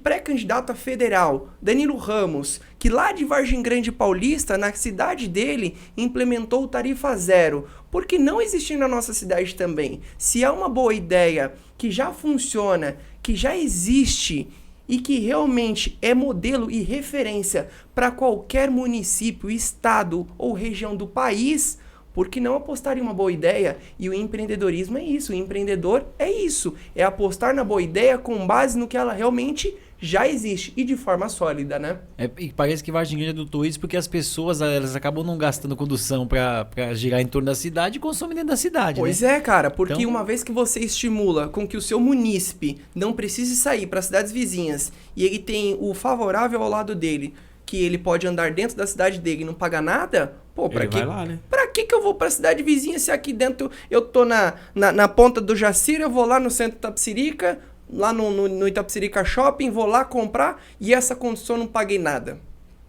pré-candidato a federal, Danilo Ramos, que lá de Vargem Grande Paulista, na cidade dele, implementou tarifa zero. Por que não existir na nossa cidade também? Se é uma boa ideia que já funciona, que já existe e que realmente é modelo e referência para qualquer município, estado ou região do país, por que não apostar em uma boa ideia? E o empreendedorismo é isso, o empreendedor é isso, é apostar na boa ideia com base no que ela realmente já existe e de forma sólida, né? E parece que Vargem Grande adotou isso porque as pessoas elas acabam não gastando condução para girar em torno da cidade e consomem dentro da cidade. Pois né? é, cara, porque Então- uma vez que você estimula com que o seu munícipe não precise sair para cidades vizinhas e ele tem o favorável ao lado dele, que ele pode andar dentro da cidade dele e não pagar nada, pô, pra Ele que, vai lá, né? pra que eu vou pra cidade vizinha se aqui dentro eu tô na ponta do Jacira, eu vou lá no centro de Itapecerica, lá no Itapecerica Shopping, vou lá comprar e essa condição eu não paguei nada.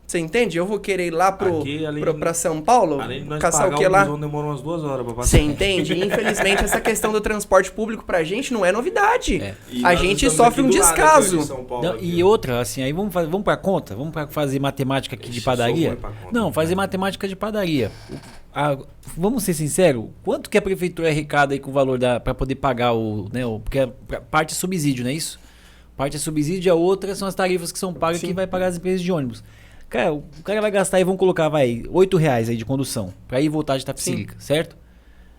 Você entende? Eu vou querer ir lá Aqui, pra São Paulo, Além de nós caçar pagar o que o lá? busão, demora umas 2 horas pra passar. Você entende? Infelizmente, essa questão do transporte público pra gente não é novidade. É. E A nós gente estamos sofre aqui um do lado, descaso. aqui em São Paulo, Não, aqui. e outra, assim, aí vamos pra conta? Vamos pra fazer matemática aqui de Ixi, sou padaria? ruim pra conta, Não, né? fazer matemática de padaria. Vamos ser sinceros, quanto que a prefeitura arrecada aí com o valor para poder pagar porque parte é subsídio, não é isso? Parte é subsídio e a outra são as tarifas que são pagas Sim. que vai pagar as empresas de ônibus. Cara, o cara vai gastar aí, vamos colocar, R$8 aí de condução, pra ir e voltar de Itapecerica, certo?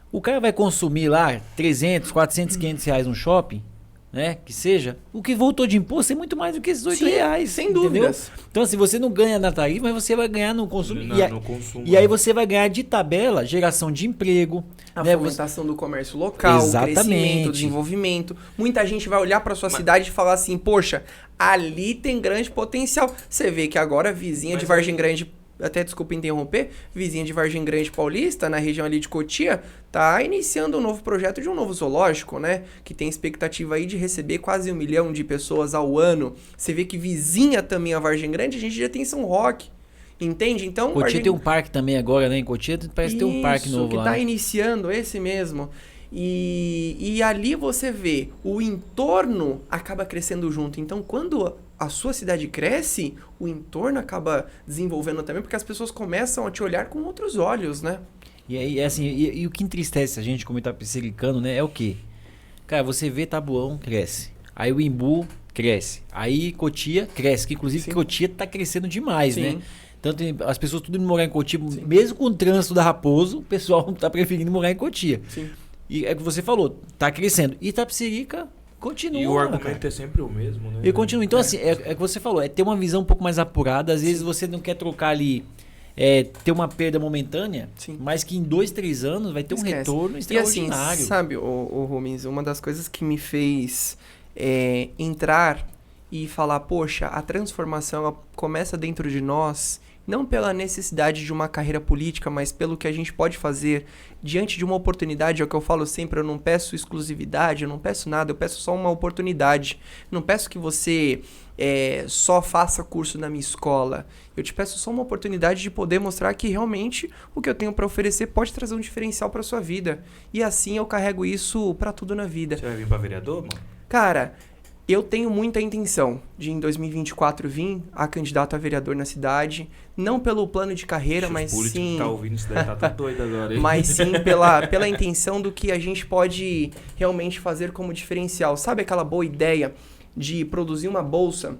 O cara vai consumir lá 300, 400, R$500 no shopping, né? Que seja. O que voltou de imposto é muito mais do que esses R$8, sem entendeu? dúvidas. Então assim, você não ganha na tarifa, mas você vai ganhar no consumo. No consumo. E aí você vai ganhar de tabela geração de emprego, A né? fomentação do comércio local, Exatamente. o crescimento, o desenvolvimento. Muita gente vai olhar para sua cidade e falar assim, poxa, ali tem grande potencial. Você vê que agora a vizinha de Vargem Grande, até desculpa interromper, vizinha de Vargem Grande Paulista, na região ali de Cotia, tá iniciando um novo projeto de um novo zoológico, né? Que tem expectativa aí de receber quase 1 milhão de pessoas ao ano. Você vê que vizinha também a Vargem Grande, a gente já tem São Roque. Entende? Então, Cotia tem um parque também agora, né? Em Cotia parece ter um parque isso, novo que lá. tá né? iniciando, esse mesmo. E ali você vê, o entorno acaba crescendo junto. Então, quando a sua cidade cresce, o entorno acaba desenvolvendo também, porque as pessoas começam a te olhar com outros olhos, né? E aí, assim, e o que entristece a gente como itapecericano, né? É o quê? Cara, você vê Tabuão, cresce. Aí o Imbu, cresce. Aí Cotia, cresce. Que inclusive Sim. Cotia tá crescendo demais, Sim. né? Tanto as pessoas tudo indo morar em Cotia, mesmo com o trânsito da Raposo, o pessoal tá preferindo morar em Cotia. Sim. E é o que você falou, tá crescendo. E Itapecerica continua. E o cara. argumento é sempre o mesmo, né? E continua. Então, assim, é o que você falou, é ter uma visão um pouco mais apurada. Às vezes você não quer trocar ali, ter uma perda momentânea, Sim. mas que em 2, 3 anos vai ter um Esquece. retorno E extraordinário. assim, sabe, o Rubens, uma das coisas que me fez entrar e falar, poxa, a transformação ela começa dentro de nós, não pela necessidade de uma carreira política, mas pelo que a gente pode fazer diante de uma oportunidade. É o que eu falo sempre, eu não peço exclusividade, eu não peço nada, eu peço só uma oportunidade. Não peço que você só faça curso na minha escola. Eu te peço só uma oportunidade de poder mostrar que realmente o que eu tenho para oferecer pode trazer um diferencial para sua vida. E assim eu carrego isso para tudo na vida. Você vai vir pra vereador, mano? Cara, eu tenho muita intenção de em 2024 vir a candidato a vereador na cidade, não pelo plano de carreira, Os mas políticos sim, que tá ouvindo isso daí tá tudo doido agora, hein? mas sim pela intenção do que a gente pode realmente fazer como diferencial. Sabe aquela boa ideia de produzir uma bolsa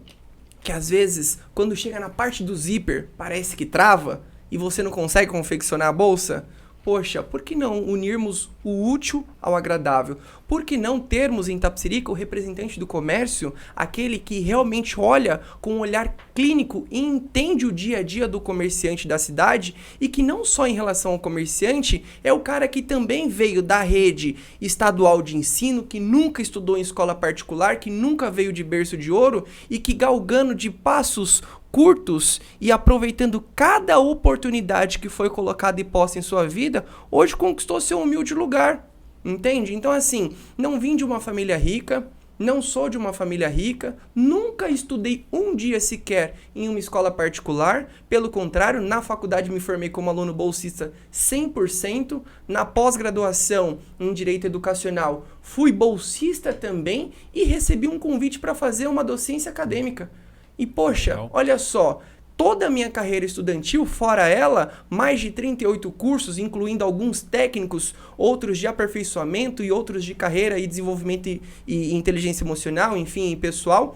que às vezes, quando chega na parte do zíper, parece que trava e você não consegue confeccionar a bolsa? Poxa, por que não unirmos o útil ao agradável? Por que não termos em Itapecerica o representante do comércio, aquele que realmente olha com um olhar clínico e entende o dia a dia do comerciante da cidade e que não só em relação ao comerciante, é o cara que também veio da rede estadual de ensino, que nunca estudou em escola particular, que nunca veio de berço de ouro e que galgando de passos curtos e aproveitando cada oportunidade que foi colocada e posta em sua vida, hoje conquistou seu humilde lugar, entende? Então assim, não vim de uma família rica, não sou de uma família rica, nunca estudei um dia sequer em uma escola particular, pelo contrário, na faculdade me formei como aluno bolsista 100%, na pós-graduação em Direito Educacional fui bolsista também e recebi um convite para fazer uma docência acadêmica. E, poxa, Legal. olha só, toda a minha carreira estudantil, fora ela, mais de 38 cursos, incluindo alguns técnicos, outros de aperfeiçoamento e outros de carreira e desenvolvimento e inteligência emocional, enfim, e pessoal,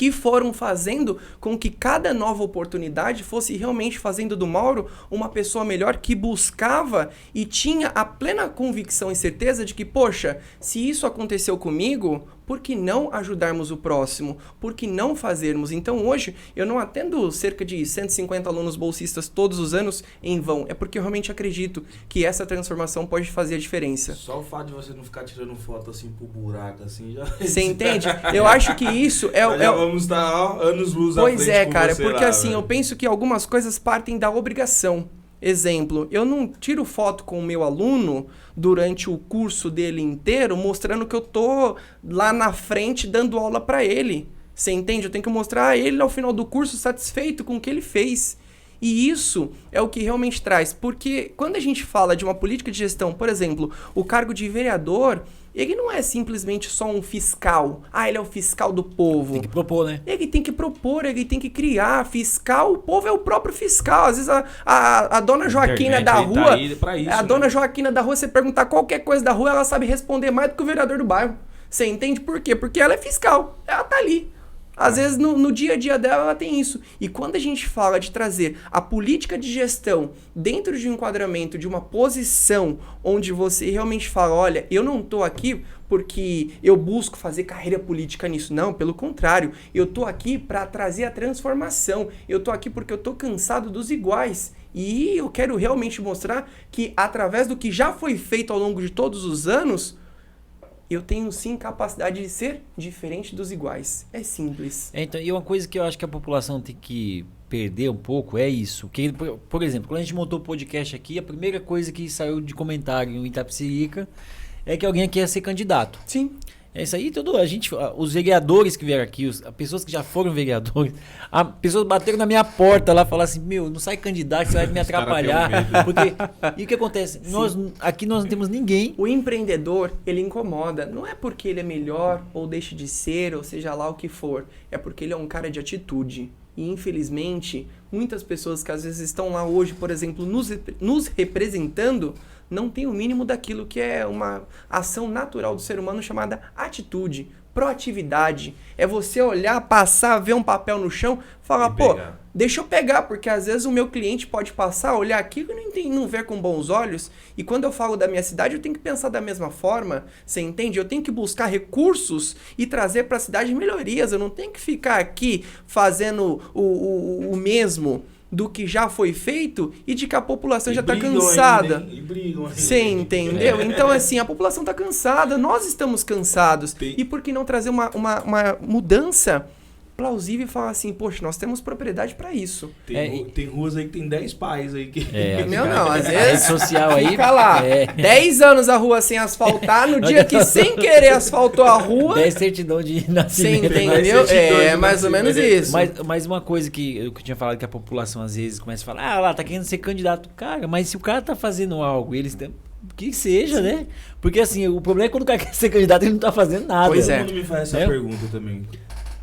que foram fazendo com que cada nova oportunidade fosse realmente fazendo do Mauro uma pessoa melhor que buscava e tinha a plena convicção e certeza de que, poxa, se isso aconteceu comigo, por que não ajudarmos o próximo? Por que não fazermos? Então hoje eu não atendo cerca de 150 alunos bolsistas todos os anos em vão. É porque eu realmente acredito que essa transformação pode fazer a diferença. Só o fato de você não ficar tirando foto assim pro buraco, assim, já... Você entende? Eu acho que isso é... já vamos estar, ó, anos-luz à frente. Pois é, cara, você porque lá, assim, velho. eu penso que algumas coisas partem da obrigação. Exemplo, eu não tiro foto com o meu aluno durante o curso dele inteiro mostrando que eu tô lá na frente dando aula para ele. Você entende? Eu tenho que mostrar ele ao final do curso satisfeito com o que ele fez. E isso é o que realmente traz. Porque quando a gente fala de uma política de gestão, por exemplo, o cargo de vereador, ele não é simplesmente só um fiscal. Ah, ele é o fiscal do povo. Tem que propor, né? Ele tem que propor, ele tem que criar. Fiscal, o povo é o próprio fiscal. Às vezes a dona Joaquina Internet da aí rua... tá aí pra isso, a né? dona Joaquina da rua, você perguntar qualquer coisa da rua, ela sabe responder mais do que o vereador do bairro. Você entende por quê? Porque ela é fiscal. Ela tá ali. Às vezes, no dia a dia dela, ela tem isso. E quando a gente fala de trazer a política de gestão dentro de um enquadramento, de uma posição onde você realmente fala, olha, eu não tô aqui porque eu busco fazer carreira política nisso. Não, pelo contrário. Eu tô aqui para trazer a transformação. Eu tô aqui porque eu tô cansado dos iguais. E eu quero realmente mostrar que, através do que já foi feito ao longo de todos os anos, eu tenho sim capacidade de ser diferente dos iguais. É simples. Então, e uma coisa que eu acho que a população tem que perder um pouco é isso. Que, por exemplo, quando a gente montou o podcast aqui, a primeira coisa que saiu de comentário em Itapecerica é que alguém aqui ia ser candidato. Sim. É isso aí, os vereadores que vieram aqui, as pessoas que já foram vereadores, as pessoas bateram na minha porta lá, falaram assim, meu, não sai candidato, você vai me atrapalhar. Porque, e o que acontece? Aqui nós não temos ninguém. O empreendedor, ele incomoda. Não é porque ele é melhor ou deixa de ser, ou seja lá o que for. É porque ele é um cara de atitude. E, infelizmente, muitas pessoas que às vezes estão lá hoje, por exemplo, nos representando, não tem o mínimo daquilo que é uma ação natural do ser humano chamada atitude, proatividade. É você olhar, passar, ver um papel no chão, falar, pô, deixa eu pegar, porque às vezes o meu cliente pode passar, olhar aquilo e não ver com bons olhos. E quando eu falo da minha cidade, eu tenho que pensar da mesma forma, você entende? Eu tenho que buscar recursos e trazer para a cidade melhorias. Eu não tenho que ficar aqui fazendo o mesmo do que já foi feito e de que a população já está cansada. Você entendeu? Então, assim, a população está cansada, nós estamos cansados. E por que não trazer uma mudança plausível e falar assim, poxa, nós temos propriedade para isso. Tem ruas aí que tem 10 pais aí que... Não, às A rede vezes social aí. fica lá, 10 anos a rua sem asfaltar, no dia que sem querer asfaltou a rua... 10 certidão de Você nascimento. entendeu? É mais ou menos isso. Mas uma coisa que eu tinha falado que a população às vezes começa a falar, lá, tá querendo ser candidato. Cara, mas se o cara tá fazendo algo, eles têm... Que seja, né? Porque assim, o problema é quando o cara quer ser candidato, ele não tá fazendo nada. Pois é. Todo mundo me faz essa pergunta também.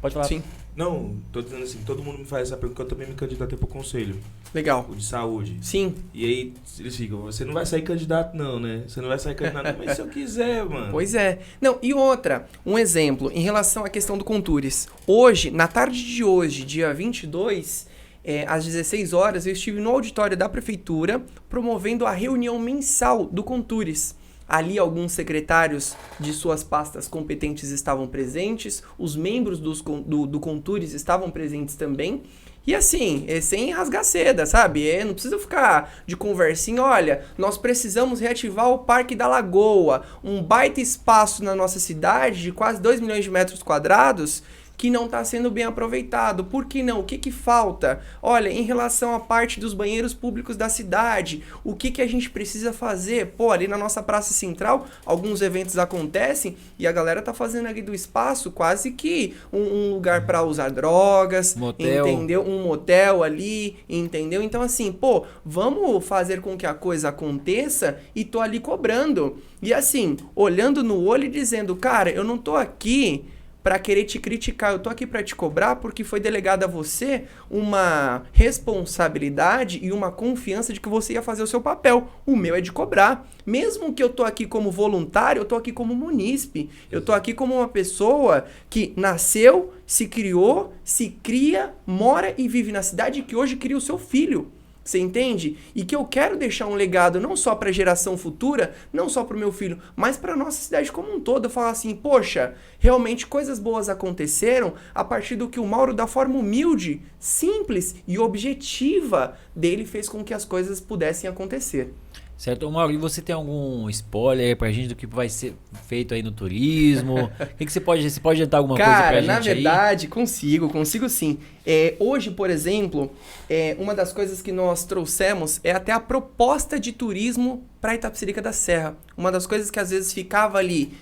Pode falar. Sim. Não, tô dizendo assim, todo mundo me faz essa pergunta, eu também me candidatei pro conselho. Legal. O de saúde. Sim. E aí eles ficam, você não vai sair candidato não, né? Você não vai sair candidato não, mas se eu quiser, mano. Pois é. Não, e outra, um exemplo, em relação à questão do Contures. Hoje, na tarde de hoje, dia 22, às 16 horas, eu estive no auditório da prefeitura promovendo a reunião mensal do Contures. Ali alguns secretários de suas pastas competentes estavam presentes, os membros do Contures estavam presentes também. E assim, sem rasgar seda, sabe? Não precisa ficar de conversinha. Olha, nós precisamos reativar o Parque da Lagoa, um baita espaço na nossa cidade de quase 2 milhões de metros quadrados, que não está sendo bem aproveitado. Por que não? O que falta? Olha, em relação à parte dos banheiros públicos da cidade, o que a gente precisa fazer? Pô, ali na nossa Praça Central, alguns eventos acontecem e a galera tá fazendo ali do espaço quase que um lugar para usar drogas, motel. Entendeu? Um motel ali, entendeu? Então assim, pô, vamos fazer com que a coisa aconteça e tô ali cobrando. E assim, olhando no olho e dizendo, cara, eu não tô aqui para querer te criticar. Eu tô aqui para te cobrar porque foi delegada a você uma responsabilidade e uma confiança de que você ia fazer o seu papel. O meu é de cobrar. Mesmo que eu tô aqui como voluntário, eu tô aqui como munícipe. Eu tô aqui como uma pessoa que nasceu, se criou, se cria, mora e vive na cidade e que hoje cria o seu filho. Você entende? E que eu quero deixar um legado não só para a geração futura, não só para o meu filho, mas para a nossa cidade como um todo. Eu falar assim, poxa, realmente coisas boas aconteceram a partir do que o Mauro, da forma humilde, simples e objetiva dele, fez com que as coisas pudessem acontecer. Certo. Ô, Mauro, e você tem algum spoiler pra gente do que vai ser feito aí no turismo? O que você pode adiantar alguma coisa pra gente aí? Cara, na verdade, consigo sim. Hoje, por exemplo, uma das coisas que nós trouxemos é até a proposta de turismo para Itapecerica da Serra. Uma das coisas que às vezes ficava ali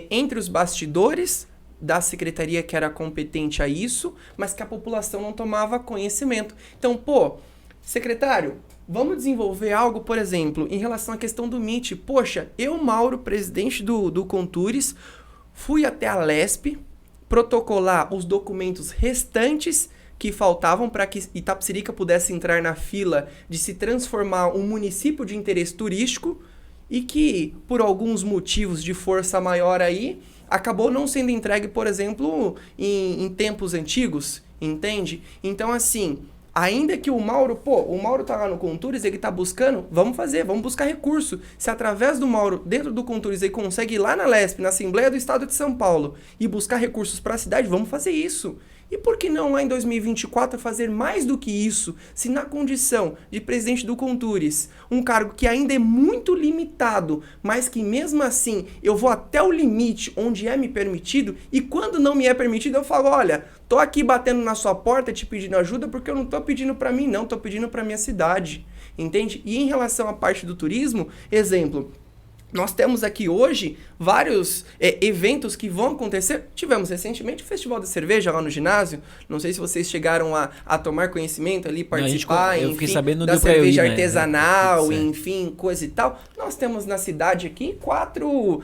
entre os bastidores da secretaria que era competente a isso, mas que a população não tomava conhecimento. Então, secretário, vamos desenvolver algo, por exemplo, em relação à questão do MIT. Poxa, eu, Mauro, presidente do Contures, fui até a Lesp protocolar os documentos restantes que faltavam para que Itapecerica pudesse entrar na fila de se transformar um município de interesse turístico e que, por alguns motivos de força maior aí, acabou não sendo entregue, por exemplo, em tempos antigos, entende? Então, assim, ainda que o Mauro tá lá no Contures, ele tá buscando, vamos buscar recurso. Se através do Mauro, dentro do Contures, ele consegue ir lá na Lesp, na Assembleia do Estado de São Paulo, e buscar recursos para a cidade, vamos fazer isso. E por que não lá em 2024 fazer mais do que isso, se na condição de presidente do Contures, um cargo que ainda é muito limitado, mas que mesmo assim eu vou até o limite onde é me permitido, e quando não me é permitido eu falo, olha, tô aqui batendo na sua porta te pedindo ajuda porque eu não tô pedindo para mim não, tô pedindo para minha cidade, entende? E em relação à parte do turismo, exemplo, nós temos aqui hoje vários eventos que vão acontecer. Tivemos recentemente o Festival da Cerveja lá no ginásio. Não sei se vocês chegaram a tomar conhecimento ali, participar, eu fiquei enfim, sabendo, não da deu pra eu cerveja ir, artesanal, né? enfim, coisa e tal. Nós temos na cidade aqui 4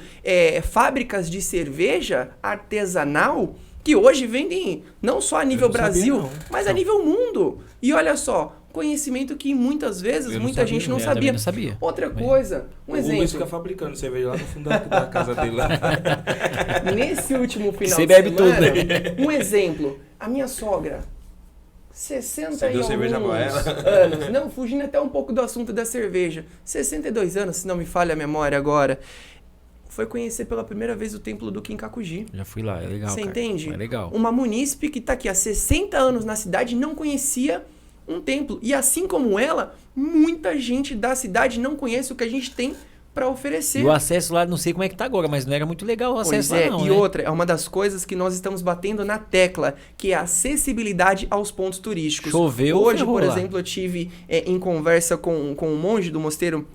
fábricas de cerveja artesanal que hoje vendem não só a nível Brasil, mas a nível mundo. E olha só, conhecimento que muitas vezes muita gente não sabia. Não sabia. Outra coisa, um exemplo. O Luiz fica fabricando cerveja lá no fundo da casa dele. Lá. Nesse último final Você de bebe semana, tudo, né? um exemplo, a minha sogra, 60 Você e deu cerveja pra alguns ela? anos. Não, fugindo até um pouco do assunto da cerveja. 62 anos, se não me falha a memória agora. Foi conhecer pela primeira vez o templo do Kinkakuji. Já fui lá, é legal, Você cara. entende? É legal. Uma munícipe que está aqui há 60 anos na cidade não conhecia um templo. E assim como ela, muita gente da cidade não conhece o que a gente tem para oferecer. E o acesso lá, não sei como é que tá agora, mas não era muito legal o acesso lá não, E né? outra, é uma das coisas que nós estamos batendo na tecla, que é a acessibilidade aos pontos turísticos. Choveu, hoje, ferrou por lá. exemplo, eu tive em conversa com um monge do mosteiro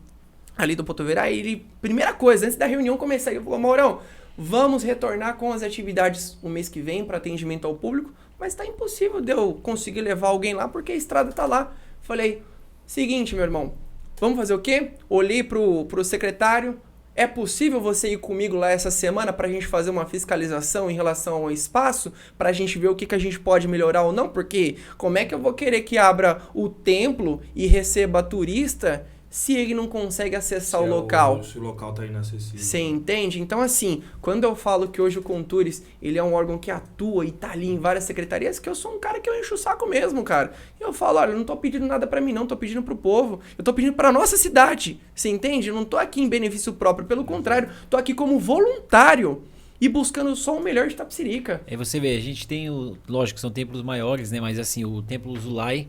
ali do Potoverá, e ele, primeira coisa, antes da reunião começar, ele falou, Maurão, vamos retornar com as atividades o mês que vem para atendimento ao público, mas tá impossível de eu conseguir levar alguém lá porque a estrada tá lá. Falei, seguinte, meu irmão, vamos fazer o quê? Olhei pro secretário, é possível você ir comigo lá essa semana pra gente fazer uma fiscalização em relação ao espaço, pra gente ver o que a gente pode melhorar ou não? Porque como é que eu vou querer que abra o templo e receba turista se ele não consegue acessar o local? Se o local tá inacessível. Você entende? Então, assim, quando eu falo que hoje o Contures, ele é um órgão que atua e tá ali em várias secretarias, que eu sou um cara que eu encho o saco mesmo, cara. E eu falo, olha, eu não tô pedindo nada pra mim não, tô pedindo pro povo. Eu tô pedindo pra nossa cidade. Você entende? Eu não tô aqui em benefício próprio, pelo contrário, tô aqui como voluntário e buscando só o melhor de Itapecerica. Aí você vê, a gente tem, lógico, são templos maiores, né? Mas assim, o templo Zulai,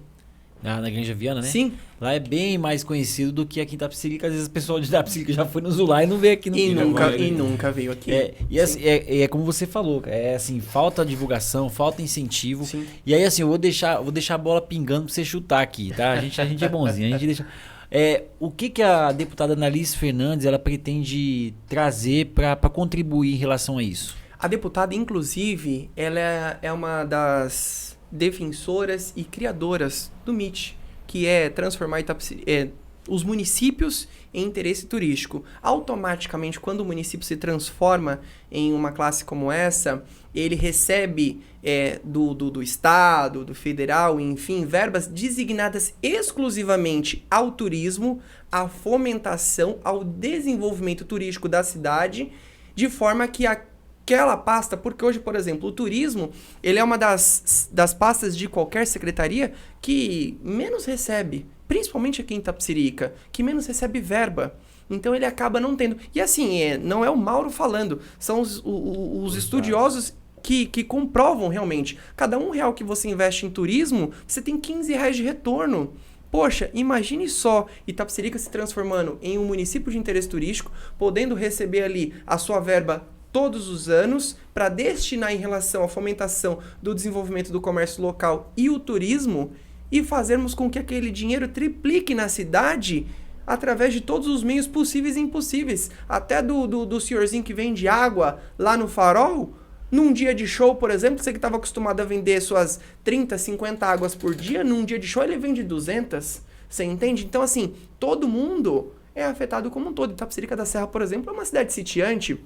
na Granja Viana, né? Sim. Lá é bem mais conhecido do que aqui em Itapecerica. Às vezes o pessoal de Itapecerica já foi no Zulai e não veio aqui no E nunca veio aqui. Assim, é como você falou, cara. É assim, falta divulgação, falta incentivo. Sim. E aí assim, eu vou deixar a bola pingando pra você chutar aqui, tá? A gente é bonzinho, a gente deixa... o que a deputada Annalise Fernandes ela pretende trazer para contribuir em relação a isso? A deputada, inclusive, ela é uma das defensoras e criadoras do MIT, que é transformar os municípios em interesse turístico. Automaticamente, quando o município se transforma em uma classe como essa, ele recebe do Estado, do federal, enfim, verbas designadas exclusivamente ao turismo, à fomentação, ao desenvolvimento turístico da cidade, de forma que aquela pasta, porque hoje, por exemplo, o turismo, ele é uma das pastas de qualquer secretaria que menos recebe, principalmente aqui em Itapecerica, que menos recebe verba. Então ele acaba não tendo. E assim, não é o Mauro falando, são os estudiosos que comprovam realmente. Cada R$1 que você investe em turismo, você tem R$15 de retorno. Poxa, imagine só Itapecerica se transformando em um município de interesse turístico, podendo receber ali a sua verba todos os anos para destinar em relação à fomentação do desenvolvimento do comércio local e o turismo, e fazermos com que aquele dinheiro triplique na cidade através de todos os meios possíveis e impossíveis. Até do senhorzinho que vende água lá no Farol, num dia de show, por exemplo, você que estava acostumado a vender suas 30, 50 águas por dia, num dia de show ele vende 200, você entende? Então, assim, todo mundo é afetado como um todo. Itapecerica da Serra, por exemplo, é uma cidade sitiante.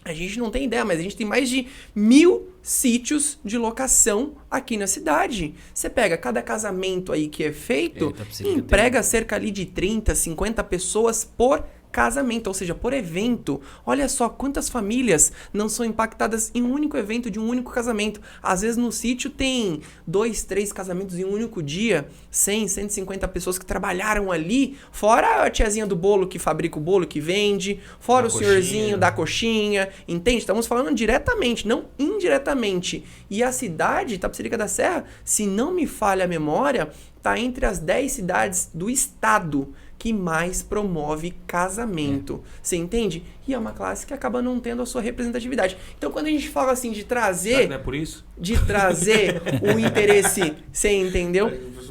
A gente não tem ideia, mas a gente tem mais de 1.000 sítios de locação aqui na cidade. Você pega cada casamento aí que é feito, emprega cerca ali de 30, 50 pessoas por casamento, ou seja, por evento. Olha só quantas famílias não são impactadas em um único evento de um único casamento. Às vezes no sítio tem 2, 3 casamentos em um único dia, 100, 150 pessoas que trabalharam ali, fora a tiazinha do bolo que fabrica o bolo, que vende, fora o senhorzinho da coxinha, entende? Estamos falando diretamente, não indiretamente. E a cidade, Itapecerica da Serra, se não me falha a memória, está entre as 10 cidades do estado que mais promove casamento. Você entende? E é uma classe que acaba não tendo a sua representatividade. Então, quando a gente fala assim de trazer... Será que não é por isso? De trazer o interesse... Você entendeu?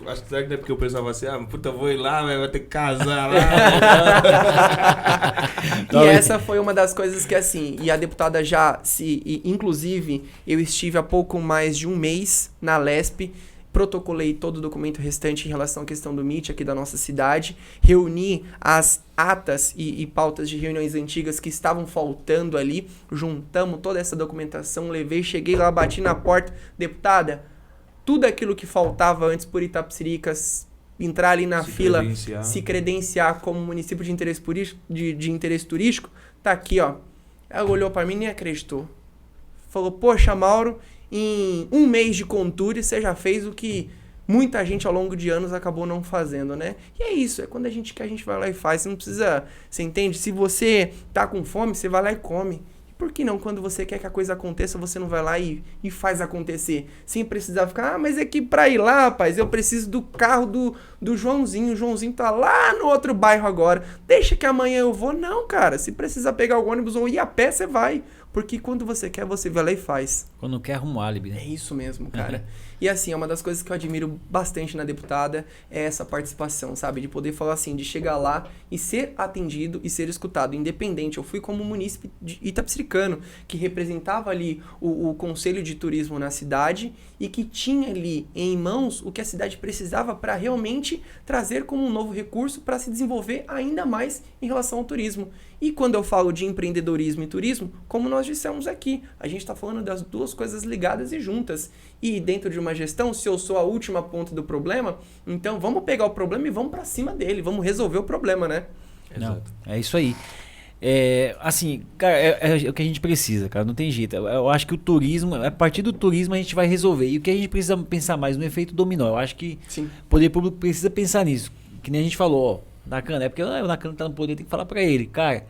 Acho que será que não é porque o pessoal vai assim, puta, vou ir lá, vai ter que casar lá. E essa foi uma das coisas que, assim, e a deputada inclusive, eu estive há pouco mais de um mês na LESP, protocolei todo o documento restante em relação à questão do MIT aqui da nossa cidade, reuni as atas e pautas de reuniões antigas que estavam faltando ali, juntamos toda essa documentação, cheguei lá, bati na porta, deputada, tudo aquilo que faltava antes por Itapecerica entrar ali na fila, se credenciar como município de interesse turístico, tá aqui, ó. Ela olhou para mim e nem acreditou. Falou, poxa, Mauro, em um mês de conture, você já fez o que muita gente ao longo de anos acabou não fazendo, né? E é isso, é quando a gente quer, a gente vai lá e faz. Você não precisa, você entende? Se você tá com fome, você vai lá e come. E por que não, quando você quer que a coisa aconteça, você não vai lá e faz acontecer? Sem precisar ficar, mas é que pra ir lá, rapaz, eu preciso do carro do Joãozinho. O Joãozinho tá lá no outro bairro agora. Deixa que amanhã eu vou. Não, cara, se precisar pegar o ônibus ou ir a pé, você vai. Porque quando você quer, você vai lá e faz. Quando quer, arruma um álibi, né? É isso mesmo, cara. E assim, é uma das coisas que eu admiro bastante na deputada, é essa participação, sabe? De poder falar assim, de chegar lá e ser atendido e ser escutado, independente. Eu fui como munícipe de itapericano, que representava ali o Conselho de Turismo na cidade e que tinha ali em mãos o que a cidade precisava para realmente trazer como um novo recurso para se desenvolver ainda mais em relação ao turismo. E quando eu falo de empreendedorismo e turismo, como nós dissemos aqui, a gente está falando das duas coisas ligadas e juntas. E dentro de uma gestão, se eu sou a última ponta do problema, então vamos pegar o problema e vamos para cima dele, vamos resolver o problema, né? Não, é isso aí. Assim, cara, é o que a gente precisa, cara, não tem jeito. Eu acho que o turismo, a partir do turismo a gente vai resolver. E o que a gente precisa pensar mais no efeito dominó. Eu acho que o poder público precisa pensar nisso. Que nem a gente falou, ó. Nakano, é porque o Nakano tá no poder, tem que falar pra ele, cara,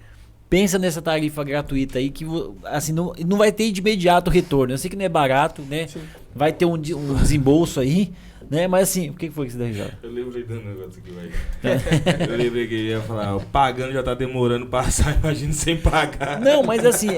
pensa nessa tarifa gratuita aí que assim, não vai ter de imediato retorno. Eu sei que não é barato, né? Sim. Vai ter um desembolso aí, né? Mas assim, o que foi que você deu risada? Eu lembrei do negócio aqui, velho. Eu lembrei que ele ia falar, pagando já tá demorando passar, imagina sem pagar. Não, mas assim,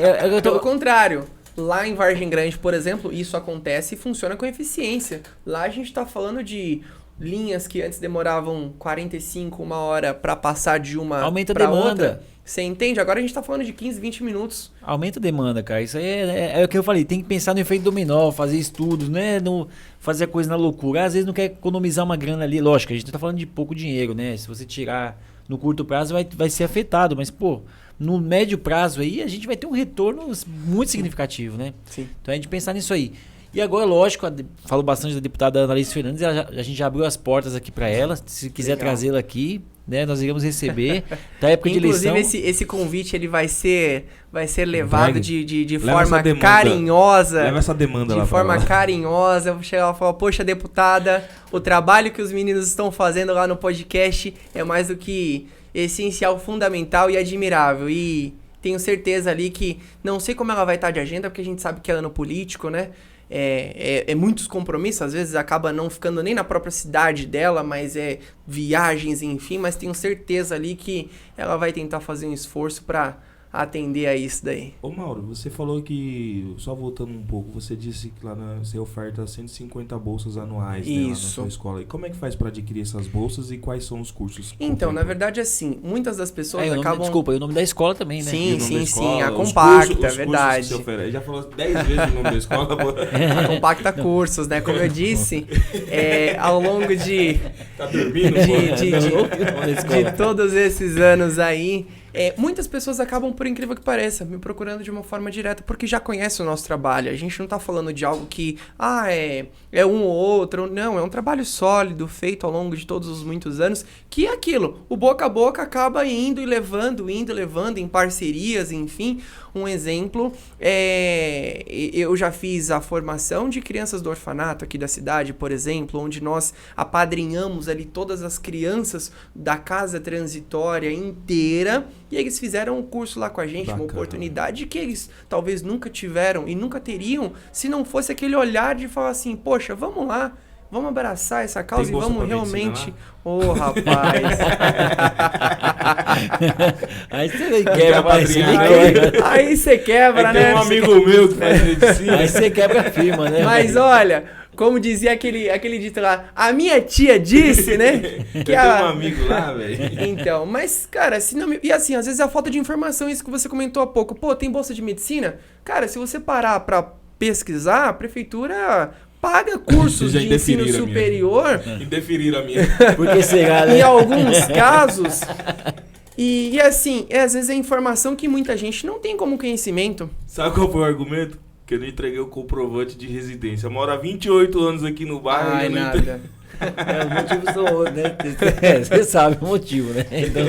pelo contrário. Lá em Vargem Grande, por exemplo, isso acontece e funciona com eficiência. Lá a gente tá falando de linhas que antes demoravam 45, uma hora para passar de uma aumenta a pra demanda. outra. Você entende? Agora a gente tá falando de 15, 20 minutos. Aumenta a demanda, cara. Isso aí é o que eu falei. Tem que pensar no efeito dominó, fazer estudos, né? No, fazer a coisa na loucura. Às vezes não quer economizar uma grana ali. Lógico, a gente tá falando de pouco dinheiro, né? Se você tirar no curto prazo, vai ser afetado. Mas, pô, no médio prazo aí, a gente vai ter um retorno muito significativo, né? Sim. Então a gente pensar nisso aí. E agora, lógico, falo bastante da deputada Analice Fernandes, a gente já abriu as portas aqui para ela. Se quiser Legal. trazê-la aqui, né, nós iremos receber. Da época de eleição. Inclusive, esse convite ele vai ser levado de Leva forma essa demanda. carinhosa. Leva essa demanda lá De pra forma ela. carinhosa. Eu vou chegar lá e falar, poxa, deputada, o trabalho que os meninos estão fazendo lá no podcast é mais do que essencial, fundamental e admirável. E tenho certeza ali que, não sei como ela vai estar de agenda, porque a gente sabe que é ano político, né? É muitos compromissos, às vezes acaba não ficando nem na própria cidade dela, mas é viagens, enfim, mas tenho certeza ali que ela vai tentar fazer um esforço para atender a isso daí. Ô Mauro, você falou que, só voltando um pouco, você disse que lá você oferta 150 bolsas anuais, né, lá na Isso. sua escola. E como é que faz para adquirir essas bolsas e quais são os cursos? que Então, na contemplam? verdade, assim, muitas das pessoas o nome, acabam... desculpa, e o nome da escola também, né? E Sim, o nome da escola, sim, a os Compacta, cursos, os verdade. cursos que você oferece. Já falou 10 vezes o nome da escola. Pô. A Compacta Cursos, né? Como eu disse, ao longo de Tá dormindo, de todos esses anos aí, muitas pessoas acabam, por incrível que pareça, me procurando de uma forma direta, porque já conhecem o nosso trabalho. A gente não tá falando de algo que, é um ou outro. Não, é um trabalho sólido, feito ao longo de todos os muitos anos, que é aquilo. O boca a boca acaba indo e levando em parcerias, enfim. Um exemplo, eu já fiz a formação de crianças do orfanato aqui da cidade, por exemplo, onde nós apadrinhamos ali todas as crianças da casa transitória inteira, e eles fizeram um curso lá com a gente, Bacana. uma oportunidade que eles talvez nunca tiveram e nunca teriam se não fosse aquele olhar de falar assim, poxa, vamos lá, vamos abraçar essa causa Tem e bolsa vamos pra medicina realmente... lá? Ô, rapaz... Aí você quebra, padrinho, Aí você quebra, né? Tem um amigo meu que faz medicina. Aí você quebra a firma, né? Mas olha, como dizia aquele dito lá, a minha tia disse, né? Eu tenho um amigo lá, velho. Então, mas, cara, se não me... E assim, às vezes a falta de informação, isso que você comentou há pouco. Pô, tem bolsa de medicina? Cara, se você parar pra pesquisar, a prefeitura paga cursos Já de ensino indefiniram a minha. superior, Indeferiram a minha. Porque será, né? em alguns casos. E assim, às vezes é informação que muita gente não tem como conhecimento. Sabe qual foi o argumento? Que eu não entreguei o comprovante de residência. Eu moro há 28 anos aqui no bairro. Ai, e eu não nada. Os motivos são outros, né? Você sabe o motivo, né? Então,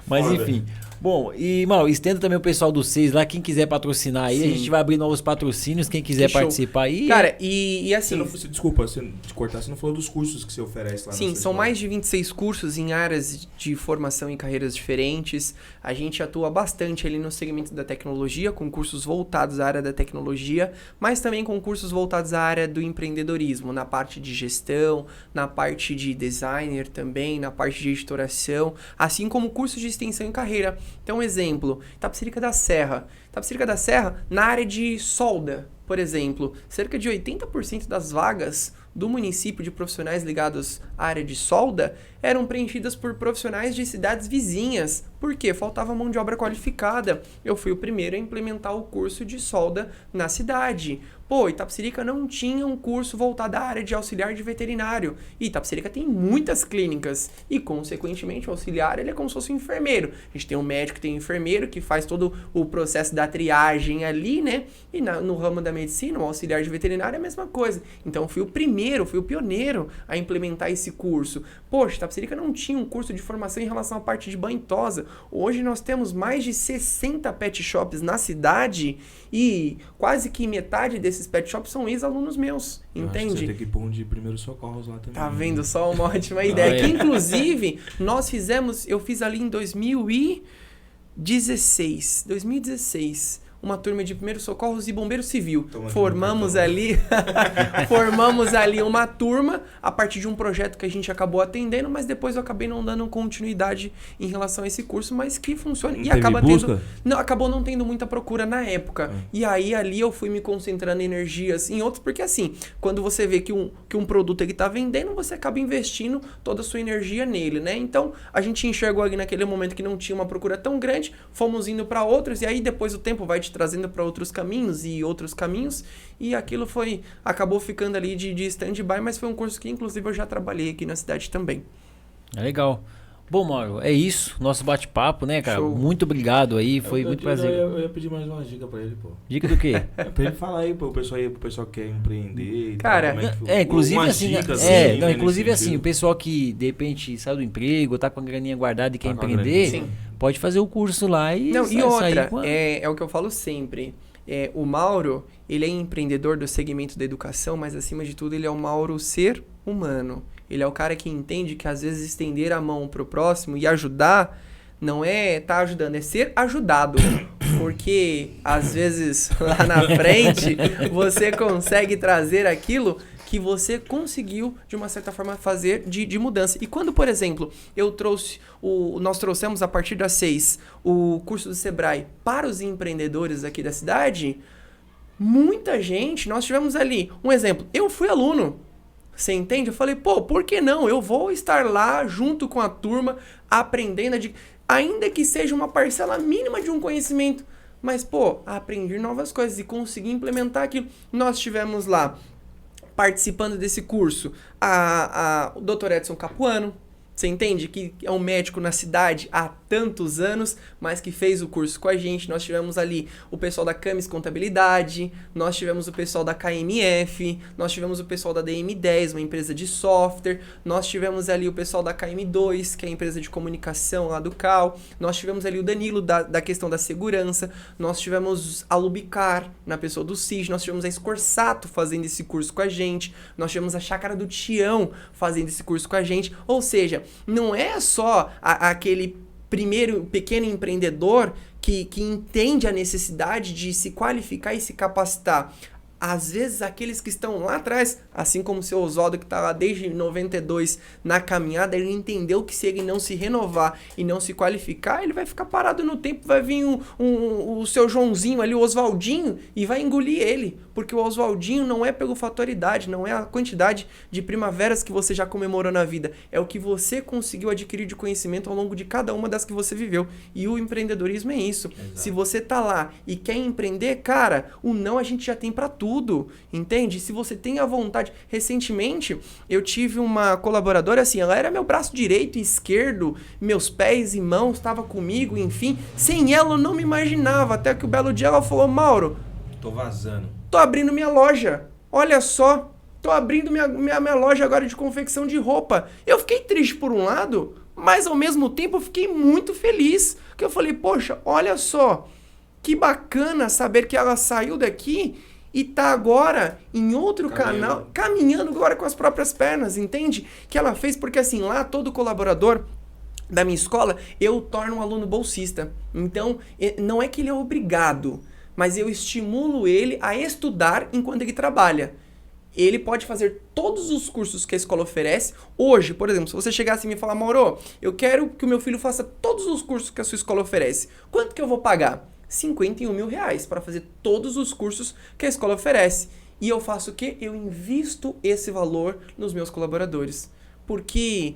mas Foda. enfim. Bom, e Mauro, estenda também o pessoal do SEIS lá, quem quiser patrocinar aí, Sim. a gente vai abrir novos patrocínios, quem quiser Que show. participar aí. Cara, e assim... Desculpa, você te cortar, você não falou dos cursos que você oferece lá na Sim, sua são escola. mais de 26 cursos em áreas de formação em carreiras diferentes. A gente atua bastante ali no segmento da tecnologia, com cursos voltados à área da tecnologia, mas também com cursos voltados à área do empreendedorismo, na parte de gestão, na parte de designer também, na parte de editoração, assim como cursos de extensão em carreira. Então, exemplo, Itapecerica da Serra. Itapecerica da Serra, na área de solda, por exemplo, cerca de 80% das vagas do município de profissionais ligados à área de solda eram preenchidas por profissionais de cidades vizinhas. Por quê? Faltava mão de obra qualificada. Eu fui o primeiro a implementar o curso de solda na cidade. Pô, Itapecerica não tinha um curso voltado à área de auxiliar de veterinário. E Itapecerica tem muitas clínicas. E, consequentemente, o auxiliar ele é como se fosse um enfermeiro. A gente tem um médico, tem um enfermeiro que faz todo o processo da triagem ali, né? E no ramo da medicina, o auxiliar de veterinário é a mesma coisa. Então, fui o pioneiro a implementar esse curso. Poxa, Itapecerica não tinha um curso de formação em relação à parte de banho e tosa. Hoje nós temos mais de 60 pet shops na cidade e quase que metade desses pet shops são ex-alunos meus, Eu acho que entende? você tem que pôr um de primeiros socorros lá também. Tá vendo só uma ótima ideia. Que inclusive nós fizemos, eu fiz ali em 2016, uma turma de primeiros socorros e bombeiro civil. Toma Formamos ali uma turma a partir de um projeto que a gente acabou atendendo, mas depois eu acabei não dando continuidade em relação a esse curso, mas que funciona. Não E teve acaba busca? acabou não tendo muita procura na época. E aí ali eu fui me concentrando energias em outros, porque assim, quando você vê que um produto ele tá vendendo, você acaba investindo toda a sua energia nele, né? Então, a gente enxergou ali naquele momento que não tinha uma procura tão grande, fomos indo para outros, e aí depois o tempo vai te trazendo para outros caminhos, e aquilo acabou ficando ali de stand-by, mas foi um curso que inclusive eu já trabalhei aqui na cidade também. É legal. Bom, Mauro, é isso. Nosso bate-papo, né, cara? Show. Muito obrigado aí. Foi muito prazer. Eu ia pedir mais uma dica pra ele, pô. Dica do quê? Pra ele falar aí pro pessoal que quer empreender. E Cara, tal, como Inclusive umas assim, dicas, não, né, inclusive nesse assim, o sentido. pessoal que de repente sai do emprego, tá com a graninha guardada e quer Tá com a empreender, graninha. Sim. pode fazer o curso lá e Não, e outra, sair com a... é o que eu falo sempre. O Mauro, ele é empreendedor do segmento da educação, mas acima de tudo ele é o Mauro ser humano. Ele é o cara que entende que às vezes estender a mão pro próximo e ajudar não é tá ajudando, é ser ajudado. Porque às vezes lá na frente você consegue trazer aquilo que você conseguiu, de uma certa forma, fazer de mudança. E quando, por exemplo, nós trouxemos a partir das 6 o curso do Sebrae para os empreendedores aqui da cidade, muita gente, nós tivemos ali, um exemplo, eu fui aluno, você entende? Eu falei, pô, por que não? Eu vou estar lá junto com a turma, aprendendo, ainda que seja uma parcela mínima de um conhecimento, mas, pô, aprender novas coisas e conseguir implementar aquilo. Nós tivemos lá, participando desse curso, o Dr. Edson Capuano, você entende? Que é um médico na cidade há tantos anos, mas que fez o curso com a gente. Nós tivemos ali o pessoal da Camis Contabilidade, nós tivemos o pessoal da KMF, nós tivemos o pessoal da DM10, uma empresa de software, nós tivemos ali o pessoal da KM2, que é a empresa de comunicação lá do CAL, nós tivemos ali o Danilo da questão da segurança, nós tivemos a Lubicar, na pessoa do CIG, nós tivemos a Escorsato fazendo esse curso com a gente, nós tivemos a Chácara do Tião fazendo esse curso com a gente, ou seja, não é só aquele primeiro pequeno empreendedor que entende a necessidade de se qualificar e se capacitar. Às vezes, aqueles que estão lá atrás, assim como o seu Oswaldo, que está lá desde 92 na caminhada, ele entendeu que se ele não se renovar e não se qualificar, ele vai ficar parado no tempo, vai vir o seu Joãozinho ali, o Oswaldinho, e vai engolir ele. Porque o Oswaldinho não é pelo fator idade, não é a quantidade de primaveras que você já comemorou na vida, é o que você conseguiu adquirir de conhecimento ao longo de cada uma das que você viveu. E o empreendedorismo é isso. Exato. Se você tá lá e quer empreender, cara, o não a gente já tem pra tudo, entende? Se você tem a vontade... Recentemente, eu tive uma colaboradora assim, ela era meu braço direito e esquerdo, meus pés e mãos, estava comigo, enfim. Sem ela eu não me imaginava, até que o belo dia ela falou, Mauro... Tô vazando. Tô abrindo minha loja. Olha só, tô abrindo minha loja agora de confecção de roupa. Eu fiquei triste por um lado, mas ao mesmo tempo eu fiquei muito feliz. Porque eu falei, poxa, olha só, que bacana saber que ela saiu daqui e tá agora em outro canal, caminhando agora com as próprias pernas, entende? Que ela fez porque assim, lá todo colaborador da minha escola, eu torno um aluno bolsista. Então, não é que ele é obrigado, mas eu estimulo ele a estudar enquanto ele trabalha. Ele pode fazer todos os cursos que a escola oferece. Hoje, por exemplo, se você chegasse e me falar, Mauro, eu quero que o meu filho faça todos os cursos que a sua escola oferece. Quanto que eu vou pagar? R$51 mil para fazer todos os cursos que a escola oferece. E eu faço o quê? Eu invisto esse valor nos meus colaboradores. Porque...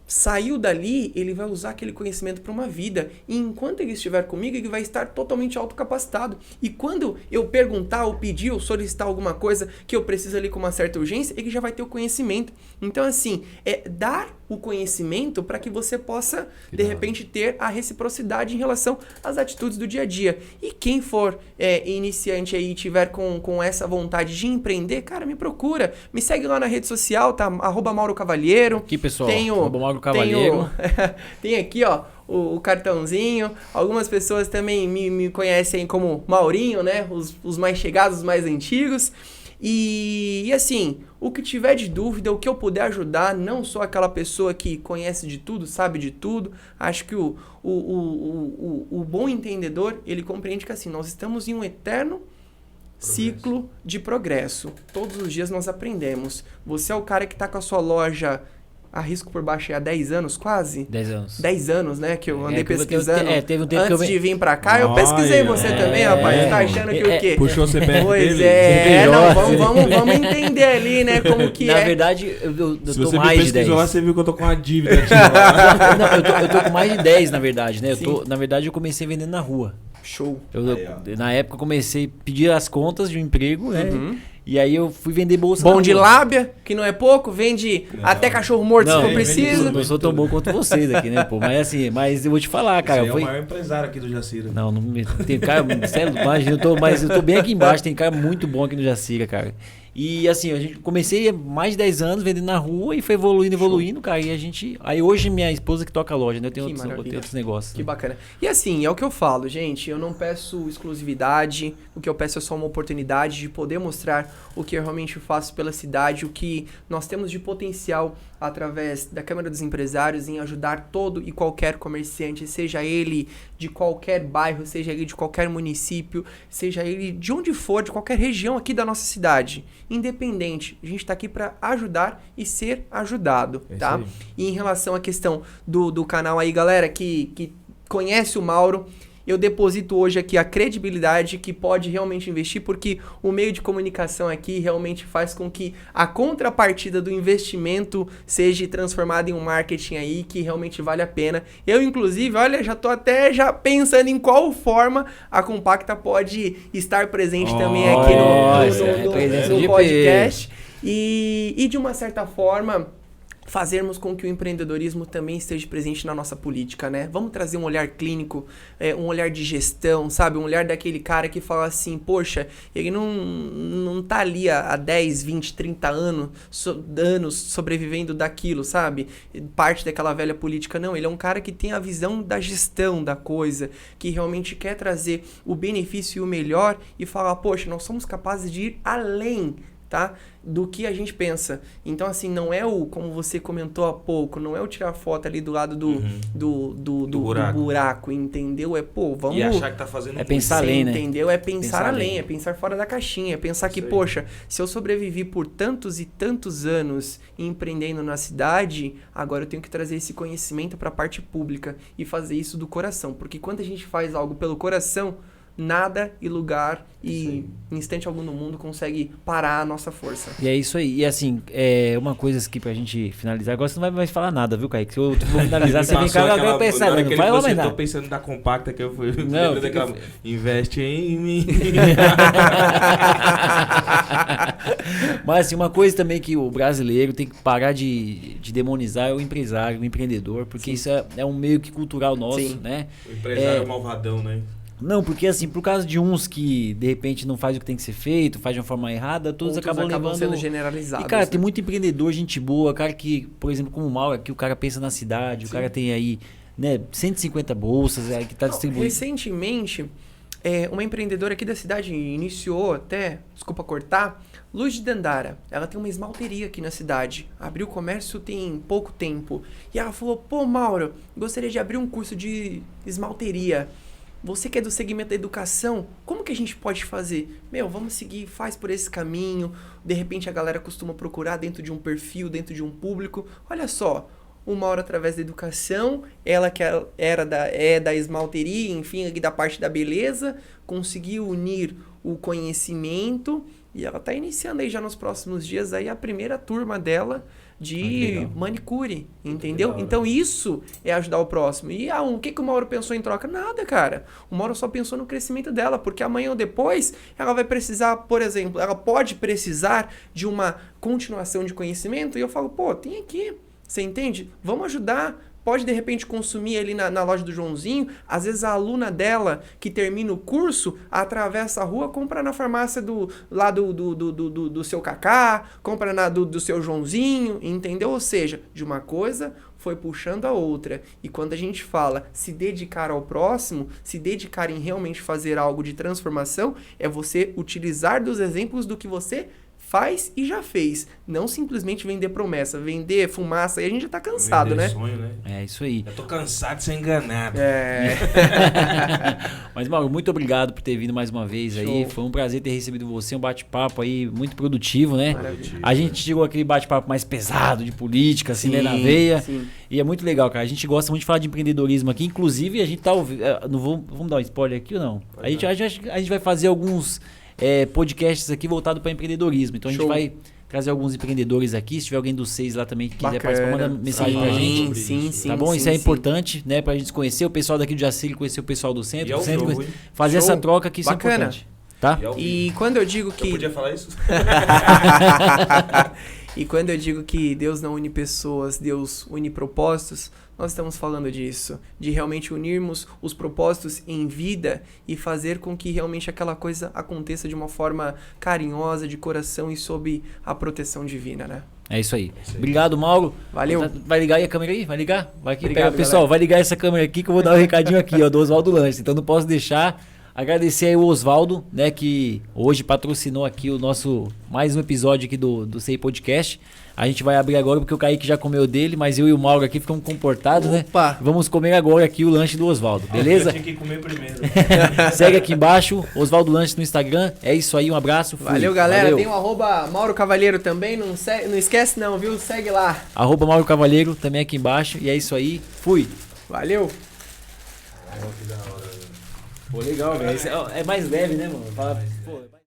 saiu dali, ele vai usar aquele conhecimento para uma vida. E enquanto ele estiver comigo, ele vai estar totalmente autocapacitado. E quando eu perguntar, ou pedir, ou solicitar alguma coisa que eu preciso ali com uma certa urgência, ele já vai ter o conhecimento. Então, assim, é dar o conhecimento para que você possa, de repente, ter a reciprocidade em relação às atitudes do dia a dia. E quem for iniciante aí e tiver com essa vontade de empreender, cara, me procura. Me segue lá na rede social, tá? @MauroCavalheiro. Aqui, pessoal, Mauro Cavalheiro. Tem aqui, ó, o cartãozinho. Algumas pessoas também me conhecem como Maurinho, né? Os mais chegados, os mais antigos. E assim, o que tiver de dúvida, o que eu puder ajudar, não sou aquela pessoa que conhece de tudo, sabe de tudo. Acho que o bom entendedor, ele compreende que assim, nós estamos em um eterno ciclo de progresso. Todos os dias nós aprendemos. Você é o cara que está com a sua loja, arrisco por baixo, há 10 anos quase? 10 anos. 10 anos, né? Que eu andei pesquisando. Teve um tempo antes que eu de vir pra cá, eu pesquisei você também, rapaz. Tá achando que o quê? Puxou o CPF Pois dele. não, vamos entender ali, né, como que Na verdade, eu Se tô você me mais de 10. pesquisou lá, você viu que eu tô com uma dívida. Não, eu tô com mais de 10, na verdade, né? Na verdade, eu comecei vendendo na rua. Show. Na época, eu comecei a pedir as contas de um emprego, né? E aí eu fui vender bolsa. Bom de lábia, que não é pouco, vende até cachorro morto se for preciso. Não sou tão bom quanto vocês aqui, né, pô? Mas assim, eu vou te falar, cara. Você é o maior empresário aqui do Jacira. Não tem cara, sério, imagina, eu tô bem aqui embaixo, tem cara muito bom aqui no Jacira, cara. E assim, comecei há mais de 10 anos vendendo na rua e foi evoluindo, cara. Aí hoje minha esposa que toca a loja, né? Eu tenho outros negócios. Que bacana. E assim, é o que eu falo, gente. Eu não peço exclusividade. O que eu peço é só uma oportunidade de poder mostrar o que eu realmente faço pela cidade, o que nós temos de potencial através da Câmara dos Empresários em ajudar todo e qualquer comerciante, seja ele de qualquer bairro, seja ele de qualquer município, seja ele de onde for, de qualquer região aqui da nossa cidade. Independente, a gente está aqui para ajudar e ser ajudado, tá? E em relação à questão do canal aí, galera, que conhece o Mauro, eu deposito hoje aqui a credibilidade que pode realmente investir, porque o meio de comunicação aqui realmente faz com que a contrapartida do investimento seja transformada em um marketing aí que realmente vale a pena. Eu, inclusive, olha, já tô até pensando em qual forma a Compacta pode estar presente também aqui no podcast. E de uma certa forma fazermos com que o empreendedorismo também esteja presente na nossa política, né? Vamos trazer um olhar clínico, um olhar de gestão, sabe? Um olhar daquele cara que fala assim, poxa, ele não tá ali há 10, 20, 30 anos sobrevivendo daquilo, sabe? Parte daquela velha política, não. Ele é um cara que tem a visão da gestão da coisa, que realmente quer trazer o benefício e o melhor e falar, poxa, nós somos capazes de ir além, tá? Do que a gente pensa. Então, assim, não é como você comentou há pouco, não é o tirar foto ali do lado do buraco, entendeu? Vamos... E achar que tá fazendo pensar além, né? Entendeu? É pensar além, é pensar fora da caixinha, é pensar que, poxa, se eu sobrevivi por tantos e tantos anos empreendendo na cidade, agora eu tenho que trazer esse conhecimento para a parte pública e fazer isso do coração. Porque quando a gente faz algo pelo coração, nada e lugar e instante algum no mundo consegue parar a nossa força. E é isso aí. E assim, uma coisa aqui pra gente finalizar. Agora você não vai mais falar nada, viu, Kaique? Se eu vou finalizar, você vem cá agora pensar. Não vai lá mais nada. Eu tô pensando da Compacta que eu fui... Não, investe em mim. Mas assim, uma coisa também que o brasileiro tem que parar de demonizar é o empresário, o empreendedor, porque isso é um meio que cultural nosso, né? O empresário é malvadão, né? Não, porque assim, por causa de uns que de repente não faz o que tem que ser feito, faz de uma forma errada, todos acabam levando... sendo generalizados. E cara, né? Tem muito empreendedor, gente boa, cara que, por exemplo, como o Mauro, que o cara pensa na cidade, o cara tem aí, né, 150 bolsas que tá distribuindo. Recentemente, uma empreendedora aqui da cidade iniciou até, desculpa cortar, Luz de Dandara. Ela tem uma esmalteria aqui na cidade. Abriu o comércio tem pouco tempo. E ela falou, pô, Mauro, gostaria de abrir um curso de esmalteria. Você que é do segmento da educação, como que a gente pode fazer? Vamos seguir, faz por esse caminho. De repente a galera costuma procurar dentro de um perfil, dentro de um público. Olha só, uma hora através da educação, ela que é da esmalteria, enfim, aqui da parte da beleza, conseguiu unir o conhecimento e ela está iniciando aí já nos próximos dias aí a primeira turma dela de manicure, entendeu? Legal, então isso é ajudar o próximo. E o que o Mauro pensou em troca? Nada, cara. O Mauro só pensou no crescimento dela, porque amanhã ou depois ela vai precisar, por exemplo, ela pode precisar de uma continuação de conhecimento e eu falo, pô, tem aqui, você entende? Vamos ajudar. Pode, de repente, consumir ali na loja do Joãozinho. Às vezes, a aluna dela, que termina o curso, atravessa a rua, compra na farmácia do seu Cacá, compra do seu Joãozinho, entendeu? Ou seja, de uma coisa foi puxando a outra. E quando a gente fala se dedicar ao próximo, se dedicar em realmente fazer algo de transformação, é você utilizar dos exemplos do que você faz e já fez. Não simplesmente vender promessa, vender fumaça. E a gente já tá cansado, né? Sonho, né? É isso aí. Eu tô cansado de ser enganado. Mas, Mauro, muito obrigado por ter vindo mais uma vez aí. Show. Foi um prazer ter recebido você, um bate-papo aí muito produtivo, né? Maravilha. A gente tirou aquele bate-papo mais pesado de política, assim, né, na veia. Sim. E é muito legal, cara. A gente gosta muito de falar de empreendedorismo aqui. Inclusive, a gente tá ouvindo. Não vamos dar um spoiler aqui ou não? A gente vai fazer alguns podcasts aqui voltados para empreendedorismo. Então a gente Show. vai trazer alguns empreendedores aqui. Se tiver alguém dos 6 lá também que quiser Bacana. participar, manda mensagem pra gente. Sim, Tá bom? sim, Isso é sim. importante, né? Pra gente se conhecer, o pessoal daqui do Jacílio conhecer o pessoal do centro. E é o do centro jogo, hein? fazer Show. essa troca que isso Bacana. é importante. Tá? E ao E vivo. quando eu digo Eu que... podia falar isso? E quando eu digo que Deus não une pessoas, Deus une propósitos, nós estamos falando disso. De realmente unirmos os propósitos em vida e fazer com que realmente aquela coisa aconteça de uma forma carinhosa, de coração e sob a proteção divina, né? É isso aí. Obrigado, Mauro. Valeu. Vai ligar aí a câmera aí? Vai ligar? Vai aqui. Obrigado, Pessoal, galera. vai ligar essa câmera aqui que eu vou dar um recadinho aqui, ó, do Oswaldo Lanches. Então não posso deixar. Agradecer aí o Oswaldo, né, que hoje patrocinou aqui o nosso mais um episódio aqui do Sei Podcast. A gente vai abrir agora porque o Kaique já comeu dele, mas eu e o Mauro aqui ficamos comportados, Opa. né? Vamos comer agora aqui o lanche do Oswaldo, beleza? Eu tinha que comer primeiro. Segue aqui embaixo, Oswaldo Lanches no Instagram. É isso aí, um abraço. Fui. Valeu, galera. Valeu. Tem o @Mauro Cavalheiro também. Não esquece não, viu? Segue lá. @Mauro Cavalheiro também aqui embaixo. E é isso aí. Fui. Valeu. Pô, legal, velho. É mais leve, né, mano? Fala, pô,